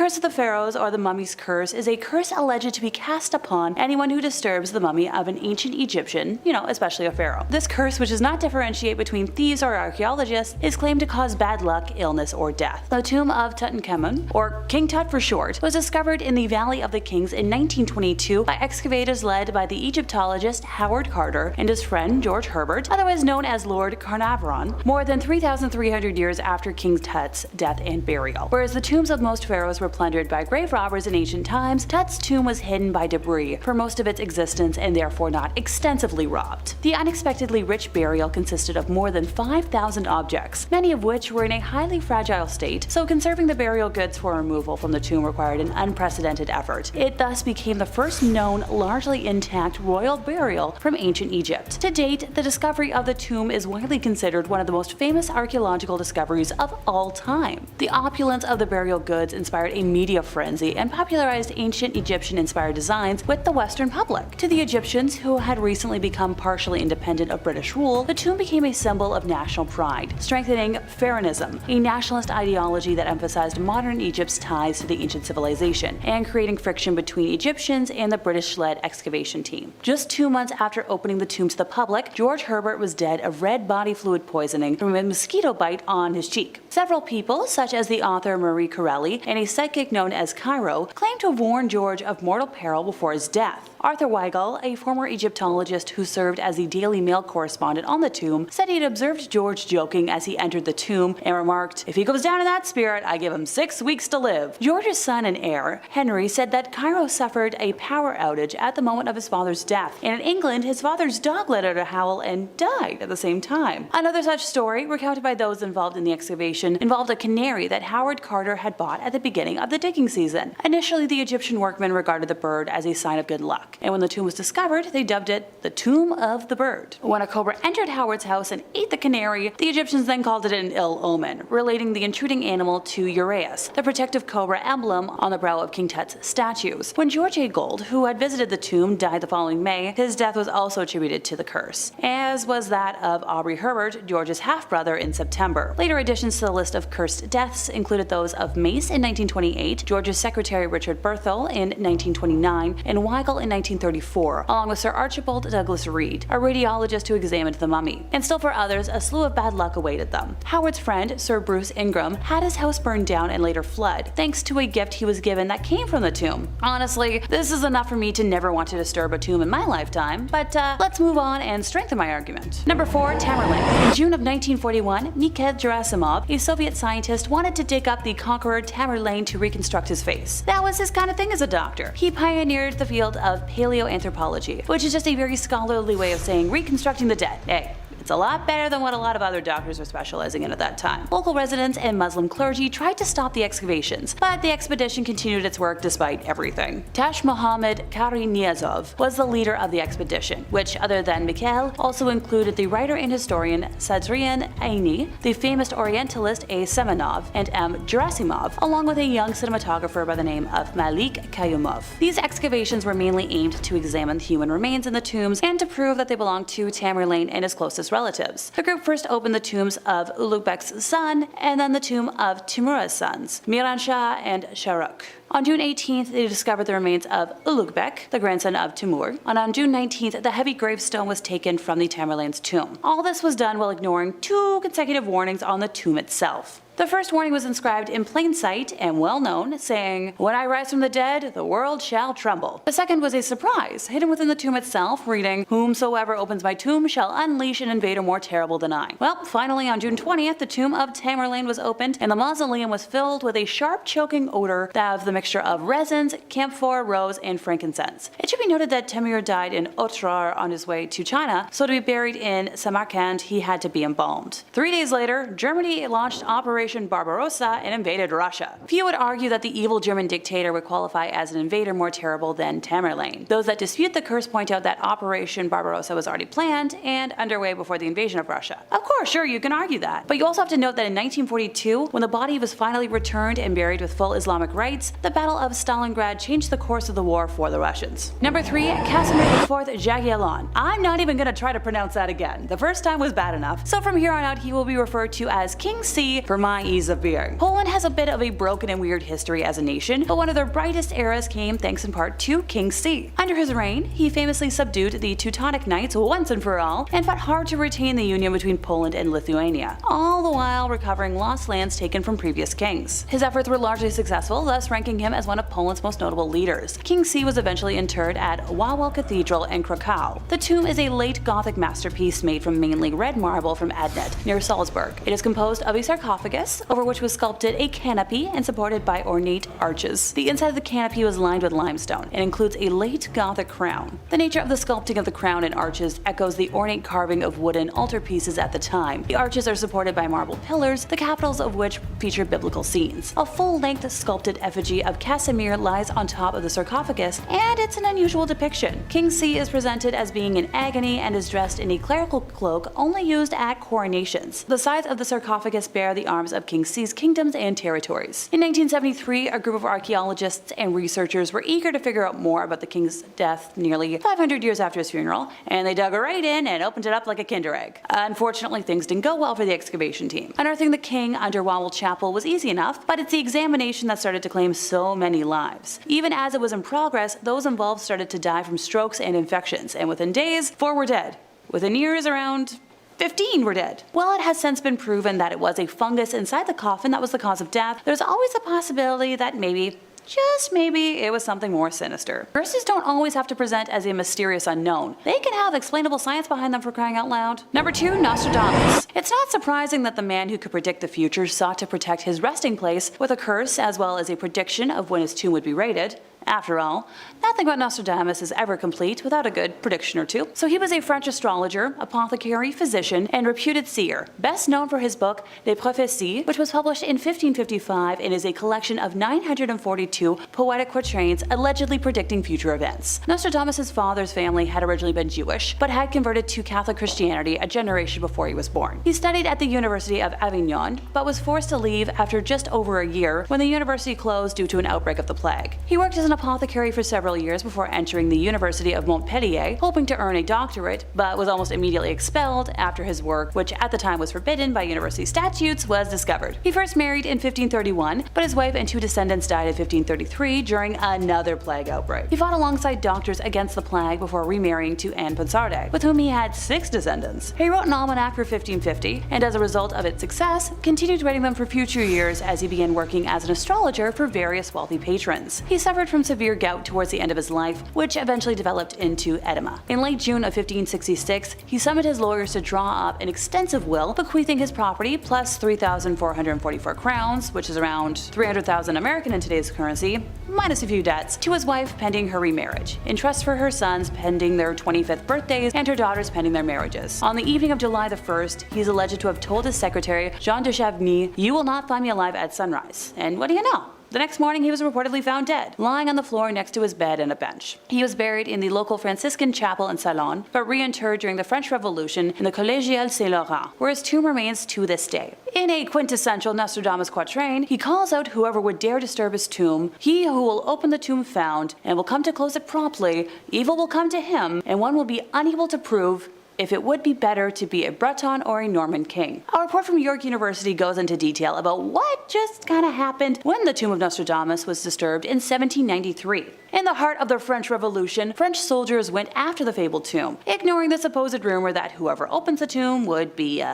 Curse of the Pharaohs, or the Mummy's Curse, is a curse alleged to be cast upon anyone who disturbs the mummy of an ancient Egyptian, especially a pharaoh. This curse, which does not differentiate between thieves or archaeologists, is claimed to cause bad luck, illness, or death. The tomb of Tutankhamun, or King Tut for short, was discovered in the Valley of the Kings in 1922 by excavators led by the Egyptologist Howard Carter and his friend George Herbert, otherwise known as Lord Carnarvon, more than 3,300 years after King Tut's death and burial. Whereas the tombs of most pharaohs were plundered by grave robbers in ancient times, Tut's tomb was hidden by debris for most of its existence and therefore not extensively robbed. The unexpectedly rich burial consisted of more than 5,000 objects, many of which were in a highly fragile state, so conserving the burial goods for removal from the tomb required an unprecedented effort. It thus became the first known, largely intact royal burial from ancient Egypt. To date, the discovery of the tomb is widely considered one of the most famous archaeological discoveries of all time. The opulence of the burial goods inspired a media frenzy and popularized ancient Egyptian-inspired designs with the Western public. To the Egyptians, who had recently become partially independent of British rule, the tomb became a symbol of national pride, strengthening Pharaonism, a nationalist ideology that emphasized modern Egypt's ties to the ancient civilization, and creating friction between Egyptians and the British-led excavation team. Just 2 months after opening the tomb to the public, George Herbert was dead of red body fluid poisoning from a mosquito bite on his cheek. Several people, such as the author Marie Corelli and a psychic known as Cairo, claimed to have warned George of mortal peril before his death. Arthur Weigel, a former Egyptologist who served as the Daily Mail correspondent on the tomb, said he had observed George joking as he entered the tomb and remarked, "If he goes down in that spirit, I give him 6 weeks to live." George's son and heir, Henry, said that Cairo suffered a power outage at the moment of his father's death, and in England, his father's dog let out a howl and died at the same time. Another such story, recounted by those involved in the excavation, involved a canary that Howard Carter had bought at the beginning of the digging season. Initially, the Egyptian workmen regarded the bird as a sign of good luck, and when the tomb was discovered, they dubbed it the Tomb of the Bird. When a cobra entered Howard's house and ate the canary, the Egyptians then called it an ill omen, relating the intruding animal to Uraeus, the protective cobra emblem on the brow of King Tut's statues. When George A. Gold, who had visited the tomb, died the following May, his death was also attributed to the curse, as was that of Aubrey Herbert, George's half-brother, in September. Later additions to the list of cursed deaths included those of Mace in 1928, George's secretary Richard Berthel in 1929, and Weigel in 1934, along with Sir Archibald Douglas Reed, a radiologist who examined the mummy. And still for others, a slew of bad luck awaited them. Howard's friend, Sir Bruce Ingram, had his house burned down and later fled, thanks to a gift he was given that came from the tomb. Honestly, this is enough for me to never want to disturb a tomb in my lifetime, but let's move on and strengthen my argument. Number 4. Tamerlane. In June of 1941, Nikita Gerasimov, a Soviet scientist, wanted to dig up the conqueror Tamerlane to reconstruct his face. That was his kind of thing as a doctor. He pioneered the field of paleoanthropology, which is just a very scholarly way of saying reconstructing the dead. Hey, it's a lot better than what a lot of other doctors were specializing in at that time. Local residents and Muslim clergy tried to stop the excavations, but the expedition continued its work despite everything. Tash Mohammed Kariniyazov was the leader of the expedition, which, other than Mikhail, also included the writer and historian Sadrian Aini, the famous Orientalist A. Semenov, and M. Gerasimov, along with a young cinematographer by the name of Malik Kayumov. These excavations were mainly aimed to examine the human remains in the tombs and to prove that they belonged to Tamerlane and his closest relatives. The group first opened the tombs of Ulugh-Bek's son and then the tomb of Timur's sons, Miran-Shah and Shahrukh. On June 18th, they discovered the remains of Ulugh-Bek, the grandson of Timur, and on June 19th, the heavy gravestone was taken from the Tamerlane's tomb. All this was done while ignoring 2 consecutive warnings on the tomb itself. The first warning was inscribed in plain sight and well known, saying, "When I rise from the dead, the world shall tremble." The second was a surprise, hidden within the tomb itself, reading, "Whomsoever opens my tomb shall unleash an invader more terrible than I." Well, finally on June 20th, the tomb of Tamerlane was opened, and the mausoleum was filled with a sharp, choking odor that of the mixture of resins, camphor, rose, and frankincense. It should be noted that Timur died in Otrar on his way to China, so to be buried in Samarkand, he had to be embalmed. 3 days later, Germany launched Operation Barbarossa and invaded Russia. Few would argue that the evil German dictator would qualify as an invader more terrible than Tamerlane. Those that dispute the curse point out that Operation Barbarossa was already planned and underway before the invasion of Russia. Of course, sure, you can argue that. But you also have to note that in 1942, when the body was finally returned and buried with full Islamic rites, the Battle of Stalingrad changed the course of the war for the Russians. Number 3. Casimir IV Jagiellon. I'm not even gonna try to pronounce that again. The first time was bad enough, so from here on out he will be referred to as King C for my ease of being. Poland has a bit of a broken and weird history as a nation, but one of their brightest eras came thanks in part to King C. Under his reign, he famously subdued the Teutonic Knights once and for all, and fought hard to retain the union between Poland and Lithuania, all the while recovering lost lands taken from previous kings. His efforts were largely successful, thus ranking him as one of Poland's most notable leaders. King C was eventually interred at Wawel Cathedral in Krakow. The tomb is a late Gothic masterpiece made from mainly red marble from Adnet, near Salzburg. It is composed of a sarcophagus, over which was sculpted a canopy and supported by ornate arches. The inside of the canopy was lined with limestone and includes a late Gothic crown. The nature of the sculpting of the crown and arches echoes the ornate carving of wooden altarpieces at the time. The arches are supported by marble pillars, the capitals of which feature biblical scenes. A full-length sculpted effigy of Casimir lies on top of the sarcophagus, and it's an unusual depiction. King C is presented as being in agony and is dressed in a clerical cloak only used at coronations. The sides of the sarcophagus bear the arms of King C's kingdoms and territories. In 1973, a group of archaeologists and researchers were eager to figure out more about the king's death nearly 500 years after his funeral, and they dug right in and opened it up like a Kinder egg. Unfortunately, things didn't go well for the excavation team. Unearthing the king under Wawel Chapel was easy enough, but it's the examination that started to claim so many lives. Even as it was in progress, those involved started to die from strokes and infections, and within days, 4 were dead. Within years, around 15 were dead. While it has since been proven that it was a fungus inside the coffin that was the cause of death, there's always a possibility that maybe, just maybe, it was something more sinister. Curses don't always have to present as a mysterious unknown. They can have explainable science behind them, for crying out loud. Number 2, Nostradamus. It's not surprising that the man who could predict the future sought to protect his resting place with a curse as well as a prediction of when his tomb would be raided. After all, nothing about Nostradamus is ever complete without a good prediction or two. So he was a French astrologer, apothecary, physician, and reputed seer, best known for his book Les Prophéties, which was published in 1555 and is a collection of 942 poetic quatrains allegedly predicting future events. Nostradamus' father's family had originally been Jewish, but had converted to Catholic Christianity a generation before he was born. He studied at the University of Avignon, but was forced to leave after just over a year when the university closed due to an outbreak of the plague. He worked as an apothecary for several years before entering the University of Montpellier, hoping to earn a doctorate, but was almost immediately expelled after his work, which at the time was forbidden by university statutes, was discovered. He first married in 1531, but his wife and 2 descendants died in 1533 during another plague outbreak. He fought alongside doctors against the plague before remarrying to Anne Ponsarde, with whom he had 6 descendants. He wrote an almanac for 1550, and as a result of its success, continued writing them for future years as he began working as an astrologer for various wealthy patrons. He suffered from severe gout towards the end of his life, which eventually developed into edema. In late June of 1566, he summoned his lawyers to draw up an extensive will bequeathing his property plus 3,444 crowns, which is around 300,000 American in today's currency, minus a few debts, to his wife pending her remarriage, in trust for her sons pending their 25th birthdays and her daughters pending their marriages. On the evening of July the 1st, he is alleged to have told his secretary, Jean de Chavigny, "You will not find me alive at sunrise." And what do you know? The next morning, he was reportedly found dead, lying on the floor next to his bed and a bench. He was buried in the local Franciscan chapel in Salon, but reinterred during the French Revolution in the Collégiale Saint-Laurent, where his tomb remains to this day. In a quintessential Nostradamus quatrain, he calls out whoever would dare disturb his tomb, "He who will open the tomb found, and will come to close it promptly, evil will come to him, and one will be unable to prove if it would be better to be a Breton or a Norman king." A report from York University goes into detail about what just kinda happened when the tomb of Nostradamus was disturbed in 1793. In the heart of the French Revolution, French soldiers went after the fabled tomb, ignoring the supposed rumor that whoever opens the tomb would be,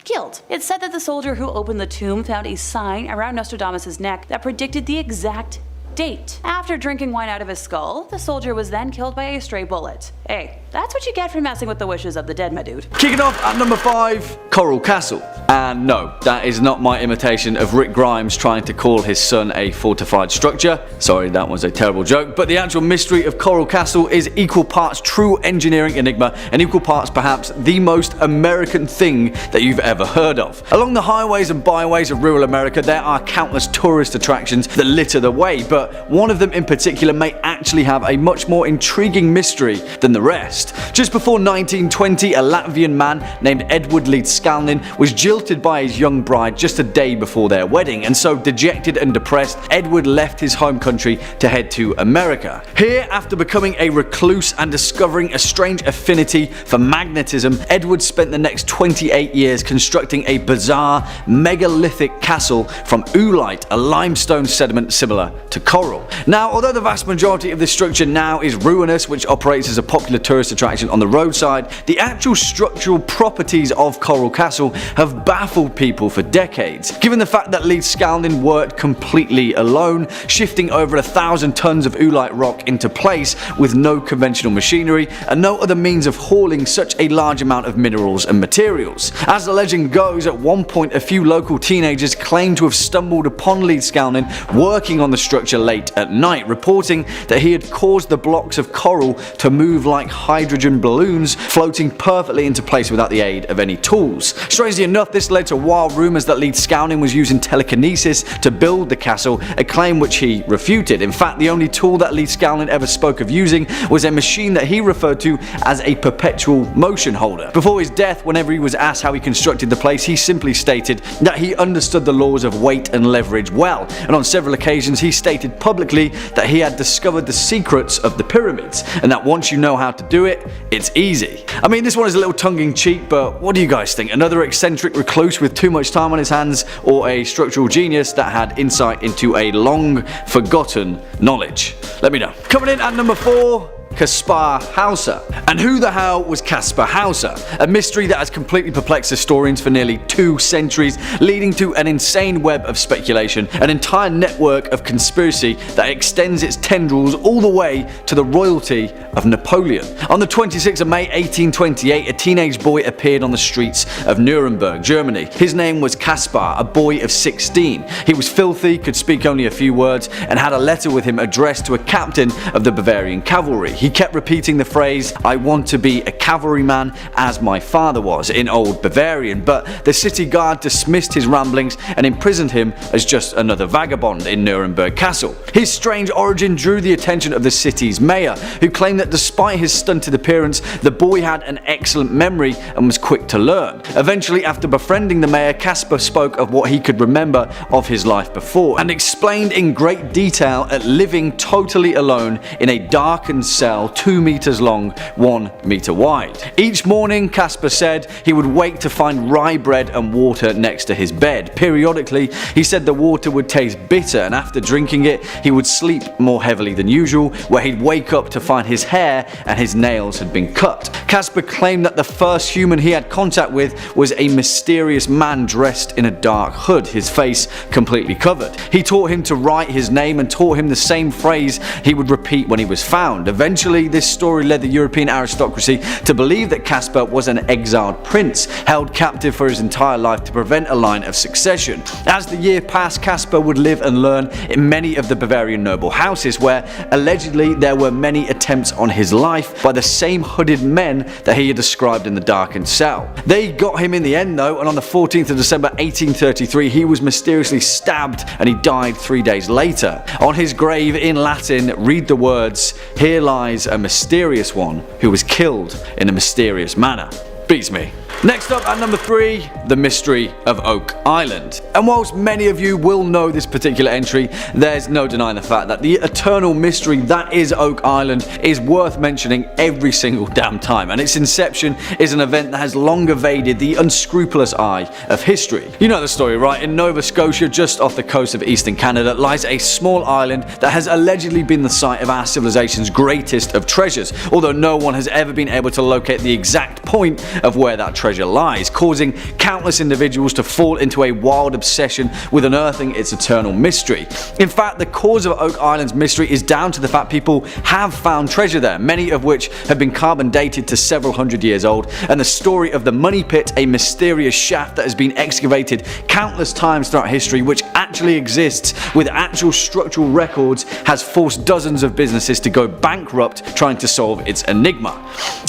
killed. It's said that the soldier who opened the tomb found a sign around Nostradamus' neck that predicted the exact date. After drinking wine out of his skull, the soldier was then killed by a stray bullet. Hey, that's what you get for messing with the wishes of the dead, my dude. Kicking off at number 5, Coral Castle. And no, that is not my imitation of Rick Grimes trying to call his son a fortified structure. Sorry, that was a terrible joke. But the actual mystery of Coral Castle is equal parts true engineering enigma and equal parts perhaps the most American thing that you've ever heard of. Along the highways and byways of rural America, there are countless tourist attractions that litter the way, but but one of them in particular may actually have a much more intriguing mystery than the rest. Just before 1920, a Latvian man named Edward Līdzkalnis was jilted by his young bride just a day before their wedding, and so dejected and depressed, Edward left his home country to head to America. Here, after becoming a recluse and discovering a strange affinity for magnetism, Edward spent the next 28 years constructing a bizarre megalithic castle from oolite, a limestone sediment similar to coral. Now, although the vast majority of this structure now is ruinous, which operates as a popular tourist attraction on the roadside, the actual structural properties of Coral Castle have baffled people for decades. Given the fact that Līdzkalnis worked completely alone, shifting over 1,000 tons of oolite rock into place with no conventional machinery and no other means of hauling such a large amount of minerals and materials. As the legend goes, at one point a few local teenagers claimed to have stumbled upon Līdzkalnis working on the structure late at night, reporting that he had caused the blocks of coral to move like hydrogen balloons, floating perfectly into place without the aid of any tools. Strangely enough, this led to wild rumours that Līdzkalnis was using telekinesis to build the castle, a claim which he refuted. In fact, the only tool that Līdzkalnis ever spoke of using was a machine that he referred to as a perpetual motion holder. Before his death, whenever he was asked how he constructed the place, he simply stated that he understood the laws of weight and leverage well, and on several occasions he stated publicly that he had discovered the secrets of the pyramids, and that once you know how to do it, it's easy. I mean, this one is a little tongue-in-cheek, but what do you guys think? Another eccentric recluse with too much time on his hands, or a structural genius that had insight into a long-forgotten knowledge? Let me know. Coming in at number 4, Kaspar Hauser. And who the hell was Kaspar Hauser? A mystery that has completely perplexed historians for nearly 2 centuries, leading to an insane web of speculation, an entire network of conspiracy that extends its tendrils all the way to the royalty of Napoleon. On the 26th of May 1828, a teenage boy appeared on the streets of Nuremberg, Germany. His name was Kaspar, a boy of 16. He was filthy, could speak only a few words, and had a letter with him addressed to a captain of the Bavarian cavalry. He kept repeating the phrase, "I want to be a cavalryman as my father was," in Old Bavarian, but the city guard dismissed his ramblings and imprisoned him as just another vagabond in Nuremberg Castle. His strange origin drew the attention of the city's mayor, who claimed that despite his stunted appearance, the boy had an excellent memory and was quick to learn. Eventually, after befriending the mayor, Kaspar spoke of what he could remember of his life before, and explained in great detail at living totally alone in a darkened cell 2 meters long, 1 meter wide. Each morning, Kaspar said, he would wake to find rye bread and water next to his bed. Periodically, he said the water would taste bitter, and after drinking it, he would sleep more heavily than usual, where he'd wake up to find his hair and his nails had been cut. Kaspar claimed that the first human he had contact with was a mysterious man dressed in a dark hood, his face completely covered. He taught him to write his name and taught him the same phrase he would repeat when he was found. Eventually, this story led the European aristocracy to believe that Kaspar was an exiled prince, held captive for his entire life to prevent a line of succession. As the year passed, Kaspar would live and learn in many of the Bavarian noble houses, where allegedly there were many attempts on his life by the same hooded men that he had described in the darkened cell. They got him in the end though, and on the 14th of December 1833 he was mysteriously stabbed and he died 3 days later. On his grave in Latin read the words, "Here lies a mysterious one who was killed in a mysterious manner." Beats me. Next up at number 3, the mystery of Oak Island. And whilst many of you will know this particular entry, there's no denying the fact that the eternal mystery that is Oak Island is worth mentioning every single damn time, and its inception is an event that has long evaded the unscrupulous eye of history. You know the story, right? In Nova Scotia, just off the coast of eastern Canada, lies a small island that has allegedly been the site of our civilization's greatest of treasures, although no one has ever been able to locate the exact point of where that treasure lies, causing countless individuals to fall into a wild obsession with unearthing its eternal mystery. In fact, the cause of Oak Island's mystery is down to the fact people have found treasure there, many of which have been carbon dated to several hundred years old, and the story of the Money Pit, a mysterious shaft that has been excavated countless times throughout history, which actually exists with actual structural records, has forced dozens of businesses to go bankrupt trying to solve its enigma.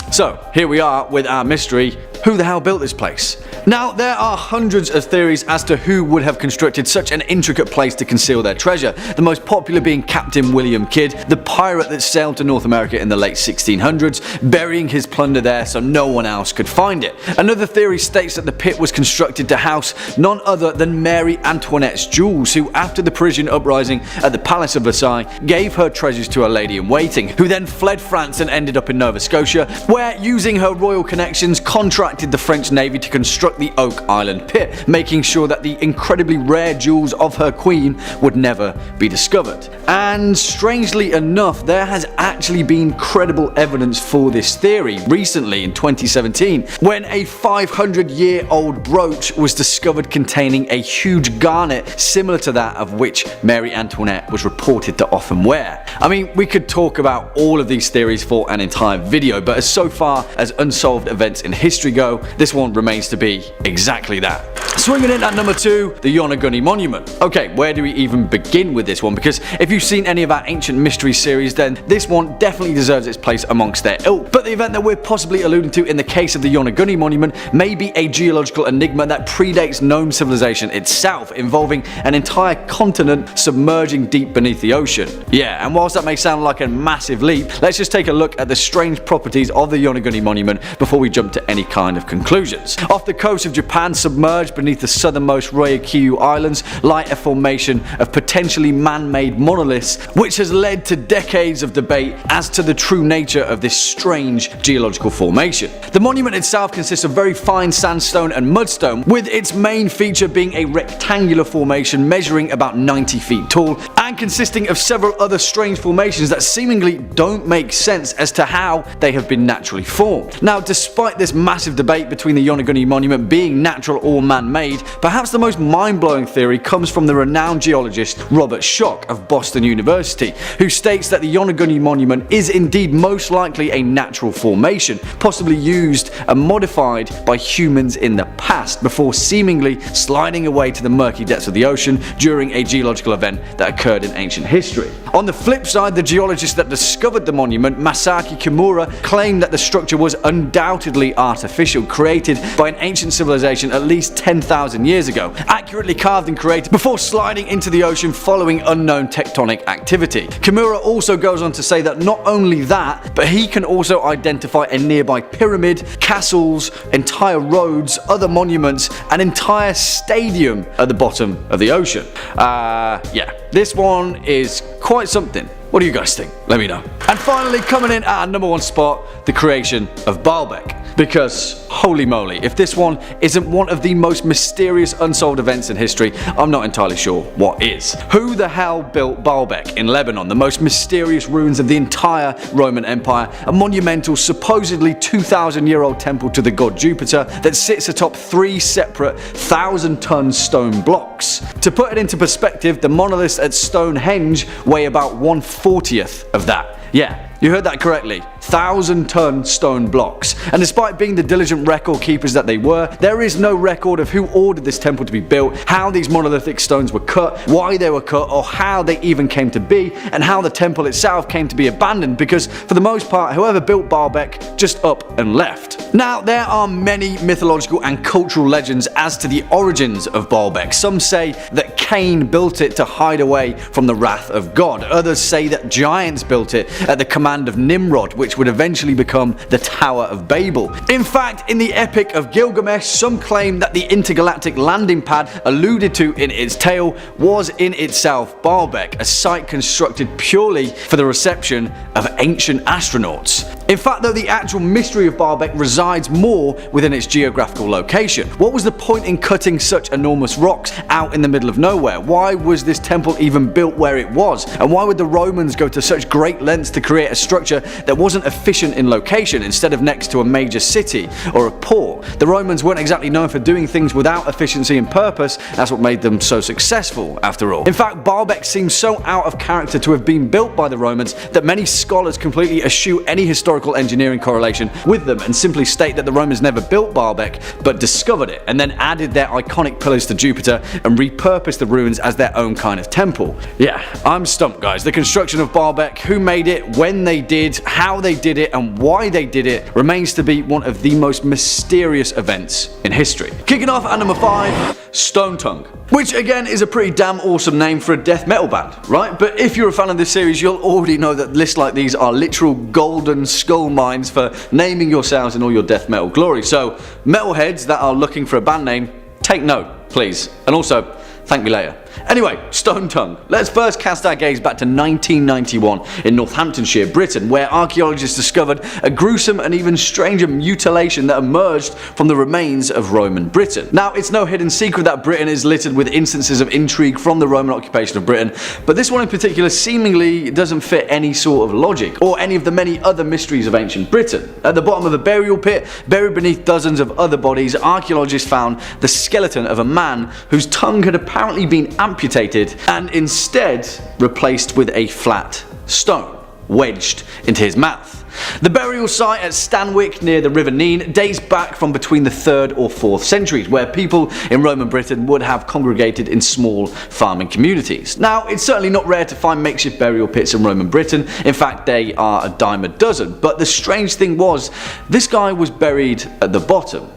So here we are with our mystery. Who the hell built this place? Now, there are hundreds of theories as to who would have constructed such an intricate place to conceal their treasure, the most popular being Captain William Kidd, the pirate that sailed to North America in the late 1600s, burying his plunder there so no one else could find it. Another theory states that the pit was constructed to house none other than Mary Antoinette's jewels, who after the Parisian uprising at the Palace of Versailles gave her treasures to a lady in waiting, who then fled France and ended up in Nova Scotia, where using her royal connections contracted the French Navy to construct the Oak Island pit, making sure that the incredibly rare jewels of her queen would never be discovered. And strangely enough, there has actually been credible evidence for this theory recently in 2017, when a 500-year-old brooch was discovered containing a huge garnet similar to that of which Mary Antoinette was reported to often wear. I mean, we could talk about all of these theories for an entire video, but as so far as unsolved events in history go, this one remains to be exactly that. Swinging in at number 2, the Yonaguni Monument. Okay, where do we even begin with this one? Because if you've seen any of our Ancient Mystery series, then this one definitely deserves its place amongst their ilk. But the event that we're possibly alluding to in the case of the Yonaguni Monument may be a geological enigma that predates known civilization itself, involving an entire continent submerging deep beneath the ocean. Yeah, and whilst that may sound like a massive leap, let's just take a look at the strange properties of the Yonaguni Monument before we jump to any kind of conclusions. Off the coast of Japan, submerged beneath the southernmost Ryukyu Islands, lie a formation of potentially man-made monoliths, which has led to decades of debate as to the true nature of this strange geological formation. The monument itself consists of very fine sandstone and mudstone, with its main feature being a rectangular formation measuring about 90 feet tall and consisting of several other strange formations that seemingly don't make sense as to how they have been naturally formed. Now, despite this massive debate between the Yonaguni Monument being natural or man-made, perhaps the most mind-blowing theory comes from the renowned geologist Robert Schoch of Boston University, who states that the Yonaguni Monument is indeed most likely a natural formation, possibly used and modified by humans in the past before seemingly sliding away to the murky depths of the ocean during a geological event that occurred in ancient history. On the flip side, the geologist that discovered the monument, Masaaki Kimura, claimed that the structure was undoubtedly artificial, created by an ancient civilization at least 10,000 years ago, accurately carved and created before sliding into the ocean following unknown tectonic activity. Kimura also goes on to say that not only that, but he can also identify a nearby pyramid, castles, entire roads, other monuments, an entire stadium at the bottom of the ocean. Yeah, this one is quite something. What do you guys think? Let me know. And finally, coming in at our number 1 spot, the creation of Baalbek. Because, holy moly, if this one isn't one of the most mysterious unsolved events in history, I'm not entirely sure what is. Who the hell built Baalbek in Lebanon, the most mysterious ruins of the entire Roman Empire, a monumental, supposedly 2,000-year-old temple to the god Jupiter that sits atop 3 separate 1,000-ton stone blocks? To put it into perspective, the monoliths at Stonehenge weigh about 1/40th of that. Yeah, you heard that correctly. 1,000-ton stone blocks. And despite being the diligent record keepers that they were, there is no record of who ordered this temple to be built, how these monolithic stones were cut, why they were cut, or how they even came to be, and how the temple itself came to be abandoned, because for the most part, whoever built Baalbek just up and left. Now, there are many mythological and cultural legends as to the origins of Baalbek. Some say that Cain built it to hide away from the wrath of God. Others say that giants built it at the command of Nimrod, which would eventually become the Tower of Babel. In fact, in the Epic of Gilgamesh, some claim that the intergalactic landing pad alluded to in its tale was in itself Baalbek, a site constructed purely for the reception of ancient astronauts. In fact, though, the actual mystery of Baalbek resides more within its geographical location. What was the point in cutting such enormous rocks out in the middle of nowhere? Why was this temple even built where it was? And why would the Romans go to such great lengths to create a structure that wasn't efficient in location instead of next to a major city or a port? The Romans weren't exactly known for doing things without efficiency and purpose. That's what made them so successful, after all. In fact, Baalbek seems so out of character to have been built by the Romans that many scholars completely eschew any historical engineering correlation with them and simply state that the Romans never built Baalbek but discovered it and then added their iconic pillars to Jupiter and repurposed the ruins as their own kind of temple. Yeah, I'm stumped, guys. The construction of Baalbek, who made it, when they did, how they they did it and why they did it remains to be one of the most mysterious events in history. Kicking off at number 5, Stone Tongue. Which again is a pretty damn awesome name for a death metal band, right? But if you're a fan of this series, you'll already know that lists like these are literal golden skull mines for naming yourselves in all your death metal glory. So metalheads that are looking for a band name, take note, please. And also, thank me later. Anyway, Stone Tongue. Let's first cast our gaze back to 1991 in Northamptonshire, Britain, where archaeologists discovered a gruesome and even stranger mutilation that emerged from the remains of Roman Britain. Now, it's no hidden secret that Britain is littered with instances of intrigue from the Roman occupation of Britain, but this one in particular seemingly doesn't fit any sort of logic, or any of the many other mysteries of ancient Britain. At the bottom of a burial pit, buried beneath dozens of other bodies, archaeologists found the skeleton of a man whose tongue had apparently been amputated and instead replaced with a flat stone wedged into his mouth. The burial site at Stanwick near the River Nene dates back from between the 3rd or 4th centuries, where people in Roman Britain would have congregated in small farming communities. Now, it's certainly not rare to find makeshift burial pits in Roman Britain. In fact, they are a dime a dozen. But the strange thing was, this guy was buried at the bottom,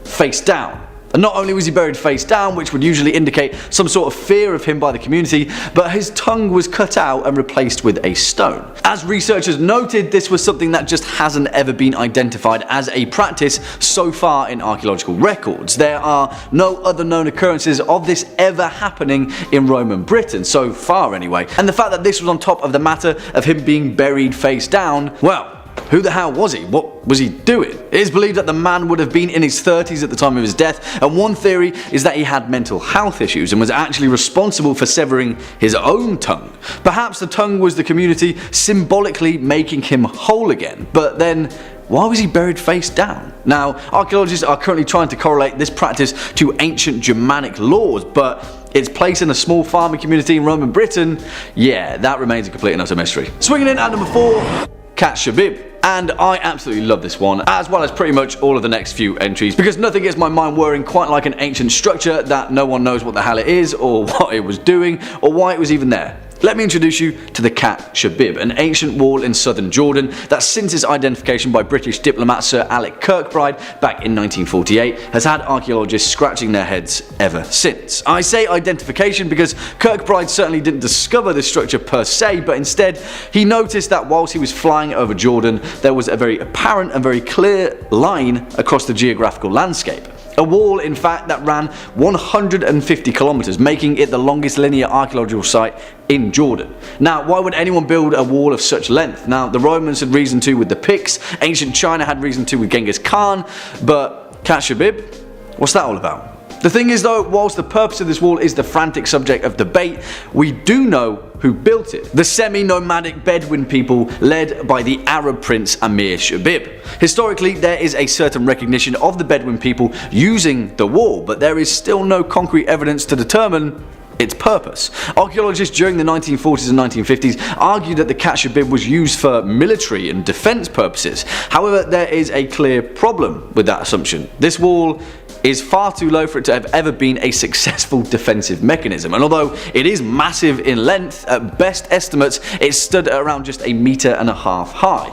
face down. And not only was he buried face down, which would usually indicate some sort of fear of him by the community, but his tongue was cut out and replaced with a stone. As researchers noted, this was something that just hasn't ever been identified as a practice so far in archaeological records. There are no other known occurrences of this ever happening in Roman Britain, so far anyway. And the fact that this was on top of the matter of him being buried face down, well, who the hell was he? What was he doing? It is believed that the man would have been in his 30s at the time of his death, and one theory is that he had mental health issues and was actually responsible for severing his own tongue. Perhaps the tongue was the community symbolically making him whole again, but then why was he buried face down? Now, archaeologists are currently trying to correlate this practice to ancient Germanic laws, but its place in a small farming community in Roman Britain, yeah, that remains a complete and utter mystery. Swinging in at number 4, Katta Shabib. And I absolutely love this one, as well as pretty much all of the next few entries, because nothing gets my mind whirring quite like an ancient structure that no one knows what the hell it is, or what it was doing, or why it was even there. Let me introduce you to the Katta Shabib, an ancient wall in southern Jordan that, since its identification by British diplomat Sir Alec Kirkbride back in 1948, has had archaeologists scratching their heads ever since. I say identification because Kirkbride certainly didn't discover this structure per se, but instead he noticed that whilst he was flying over Jordan, there was a very apparent and very clear line across the geographical landscape. A wall, in fact, that ran 150 kilometers, making it the longest linear archaeological site in Jordan. Now, why would anyone build a wall of such length? Now, the Romans had reason to with the Picts, ancient China had reason to with Genghis Khan, but Katta Shabib? What's that all about? The thing is though, whilst the purpose of this wall is the frantic subject of debate, we do know who built it. The semi-nomadic Bedouin people led by the Arab prince Amir Shabib. Historically, there is a certain recognition of the Bedouin people using the wall, but there is still no concrete evidence to determine its purpose. Archaeologists during the 1940s and 1950s argued that the Katta Shabib was used for military and defense purposes. However, there is a clear problem with that assumption. This wall is far too low for it to have ever been a successful defensive mechanism, and although it is massive in length, at best estimates it stood at around just 1.5 meters high.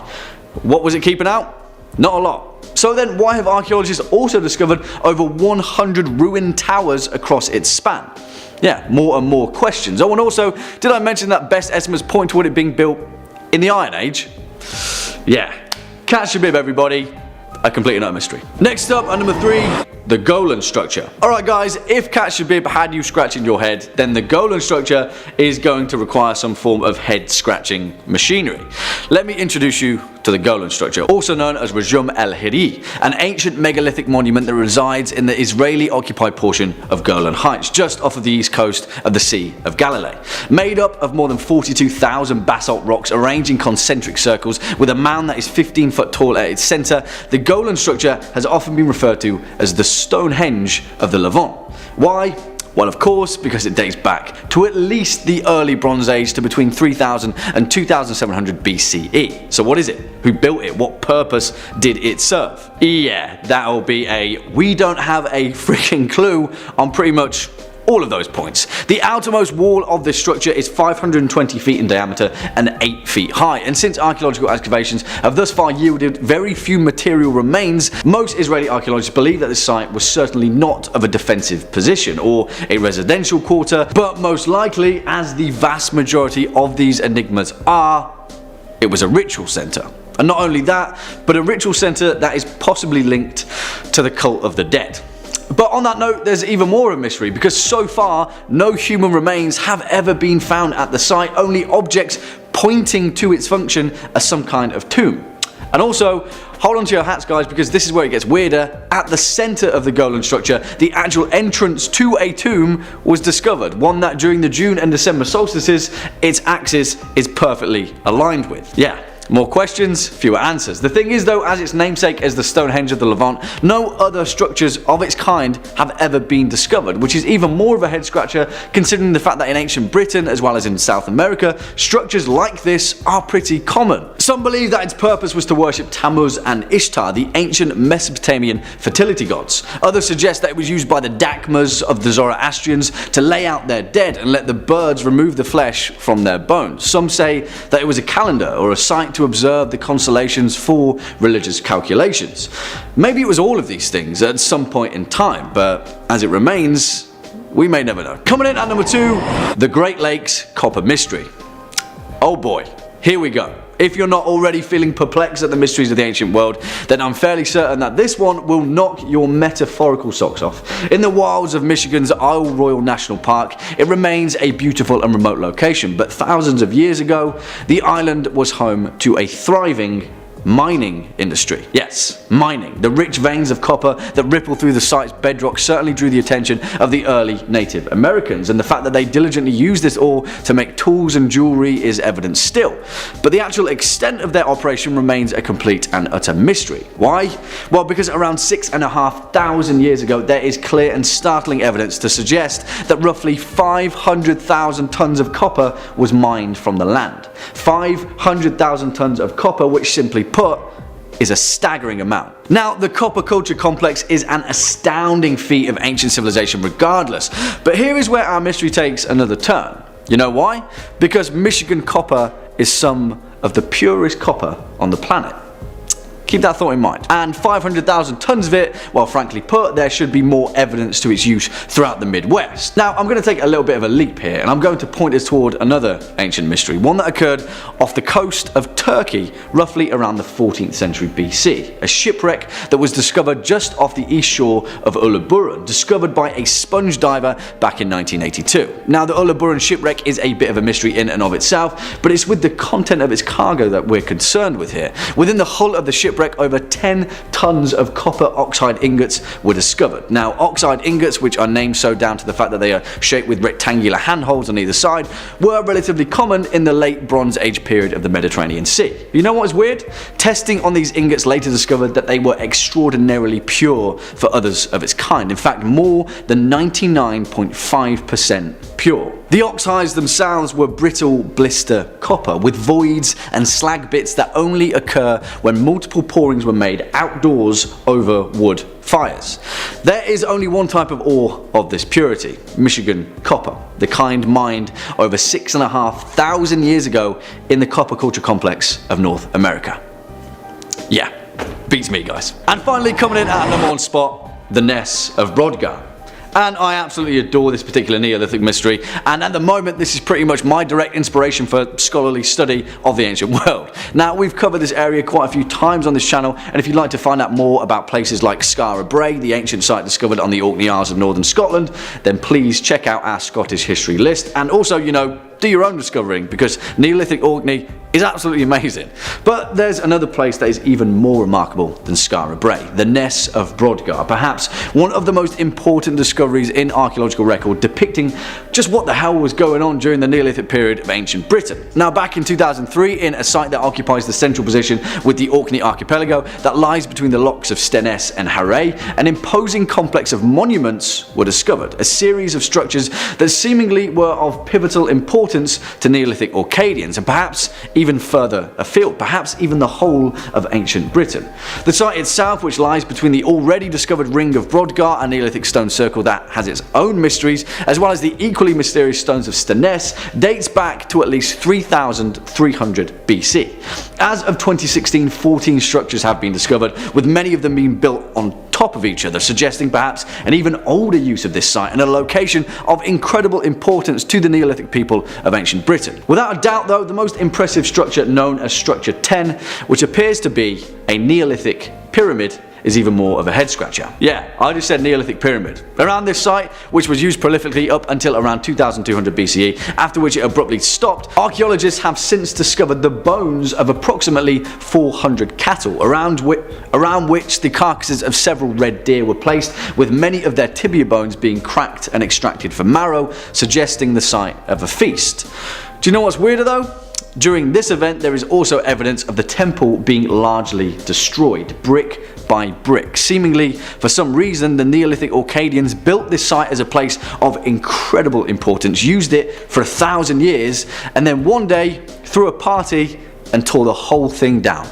What was it keeping out? Not a lot. So then why have archaeologists also discovered over 100 ruined towers across its span? Yeah, more and more questions. Oh, and also, did I mention that best estimates point toward it being built in the Iron Age? Yeah, Katta Shabib, everybody, a complete and utter mystery. Next up, at number 3, the Golan structure. Alright guys, if Katta Shabib had you scratching your head, then the Golan structure is going to require some form of head scratching machinery. Let me introduce you to the Golan structure, also known as Rajum el-Hiri, an ancient megalithic monument that resides in the Israeli-occupied portion of Golan Heights, just off of the east coast of the Sea of Galilee. Made up of more than 42,000 basalt rocks arranged in concentric circles, with a mound that is 15 foot tall at its centre, the Golan structure has often been referred to as the Stonehenge of the Levant. Why? Well, of course, because it dates back to at least the early Bronze Age, to between 3000 and 2700 BCE. So what is it? Who built it? What purpose did it serve? Yeah, that'll be a we don't have a freaking clue on pretty much all of those points. The outermost wall of this structure is 520 feet in diameter and 8 feet high, and since archaeological excavations have thus far yielded very few material remains, most Israeli archaeologists believe that this site was certainly not of a defensive position or a residential quarter, but most likely, as the vast majority of these enigmas are, it was a ritual center. And not only that, but a ritual center that is possibly linked to the cult of the dead. But on that note, there's even more of a mystery, because so far no human remains have ever been found at the site, only objects pointing to its function as some kind of tomb. And also, hold on to your hats guys, because this is where it gets weirder. At the center of the Golan structure, the actual entrance to a tomb was discovered, one that during the June and December solstices, its axis is perfectly aligned with. Yeah. More questions, fewer answers. The thing is though, as its namesake as the Stonehenge of the Levant, no other structures of its kind have ever been discovered, which is even more of a head scratcher considering the fact that in ancient Britain as well as in South America, structures like this are pretty common. Some believe that its purpose was to worship Tammuz and Ishtar, the ancient Mesopotamian fertility gods. Others suggest that it was used by the Dakmas of the Zoroastrians to lay out their dead and let the birds remove the flesh from their bones. Some say that it was a calendar or a site to observe the constellations for religious calculations. Maybe it was all of these things at some point in time, but as it remains, we may never know. Coming in at number 2, the Great Lakes Copper Mystery. Oh boy, here we go. If you're not already feeling perplexed at the mysteries of the ancient world, then I'm fairly certain that this one will knock your metaphorical socks off. In the wilds of Michigan's Isle Royale National Park, it remains a beautiful and remote location, but thousands of years ago, the island was home to a thriving mining industry. Yes, mining. The rich veins of copper that ripple through the site's bedrock certainly drew the attention of the early Native Americans, and the fact that they diligently used this ore to make tools and jewelry is evident still. But the actual extent of their operation remains a complete and utter mystery. Why? Well, because around 6,500 years ago, there is clear and startling evidence to suggest that roughly 500,000 tons of copper was mined from the land. 500,000 tons of copper, which simply put, is a staggering amount. Now, the copper culture complex is an astounding feat of ancient civilization regardless, but here is where our mystery takes another turn. You know why? Because Michigan copper is some of the purest copper on the planet. Keep that thought in mind. And 500,000 tons of it, well frankly put, there should be more evidence to its use throughout the Midwest. Now I'm going to take a little bit of a leap here, and I'm going to point us toward another ancient mystery, one that occurred off the coast of Turkey roughly around the 14th century BC. A shipwreck that was discovered just off the east shore of Uluburun, discovered by a sponge diver back in 1982. Now the Uluburun shipwreck is a bit of a mystery in and of itself, but it's with the content of its cargo that we're concerned with here. Within the hull of the shipwreck, over 10 tons of copper oxide ingots were discovered. Now, oxide ingots, which are named so down to the fact that they are shaped with rectangular handholds on either side, were relatively common in the late Bronze Age period of the Mediterranean Sea. You know what is weird? Testing on these ingots later discovered that they were extraordinarily pure for others of its kind. In fact, more than 99.5% pure. The oxides themselves were brittle blister copper with voids and slag bits that only occur when multiple pourings were made outdoors over wood fires. There is only one type of ore of this purity, Michigan copper, the kind mined over 6,500 years ago in the copper culture complex of North America. Yeah, beats me guys. And finally coming in at number 1 spot, the Ness of Brodgar. And I absolutely adore this particular Neolithic mystery, and at the moment this is pretty much my direct inspiration for scholarly study of the ancient world. Now, we've covered this area quite a few times on this channel, and if you'd like to find out more about places like Skara Brae, the ancient site discovered on the Orkney Isles of northern Scotland, then please check out our Scottish history list, and also, you know, do your own discovering, because Neolithic Orkney is absolutely amazing. But there's another place that is even more remarkable than Skara Brae, the Ness of Brodgar, perhaps one of the most important discoveries in archaeological record depicting just what the hell was going on during the Neolithic period of ancient Britain. Now, back in 2003, in a site that occupies the central position with the Orkney archipelago that lies between the locks of Stenness and Harray, an imposing complex of monuments were discovered, a series of structures that seemingly were of pivotal importance to Neolithic Orcadians, and perhaps even further afield, perhaps even the whole of ancient Britain. The site itself, which lies between the already discovered Ring of Brodgar, a Neolithic stone circle that has its own mysteries, as well as the equally mysterious stones of Ness, dates back to at least 3300 BC. As of 2016, 14 structures have been discovered, with many of them being built on top of each other, suggesting perhaps an even older use of this site and a location of incredible importance to the Neolithic people of ancient Britain. Without a doubt though, the most impressive structure, known as Structure 10, which appears to be a Neolithic pyramid, is even more of a head scratcher. Yeah, I just said Neolithic pyramid. Around this site, which was used prolifically up until around 2200 BCE, after which it abruptly stopped, archaeologists have since discovered the bones of approximately 400 cattle, around which the carcasses of several red deer were placed, with many of their tibia bones being cracked and extracted for marrow, suggesting the site of a feast. Do you know what's weirder though? During this event, there is also evidence of the temple being largely destroyed, brick by brick. Seemingly, for some reason, the Neolithic Orcadians built this site as a place of incredible importance, used it for 1,000 years, and then one day threw a party and tore the whole thing down.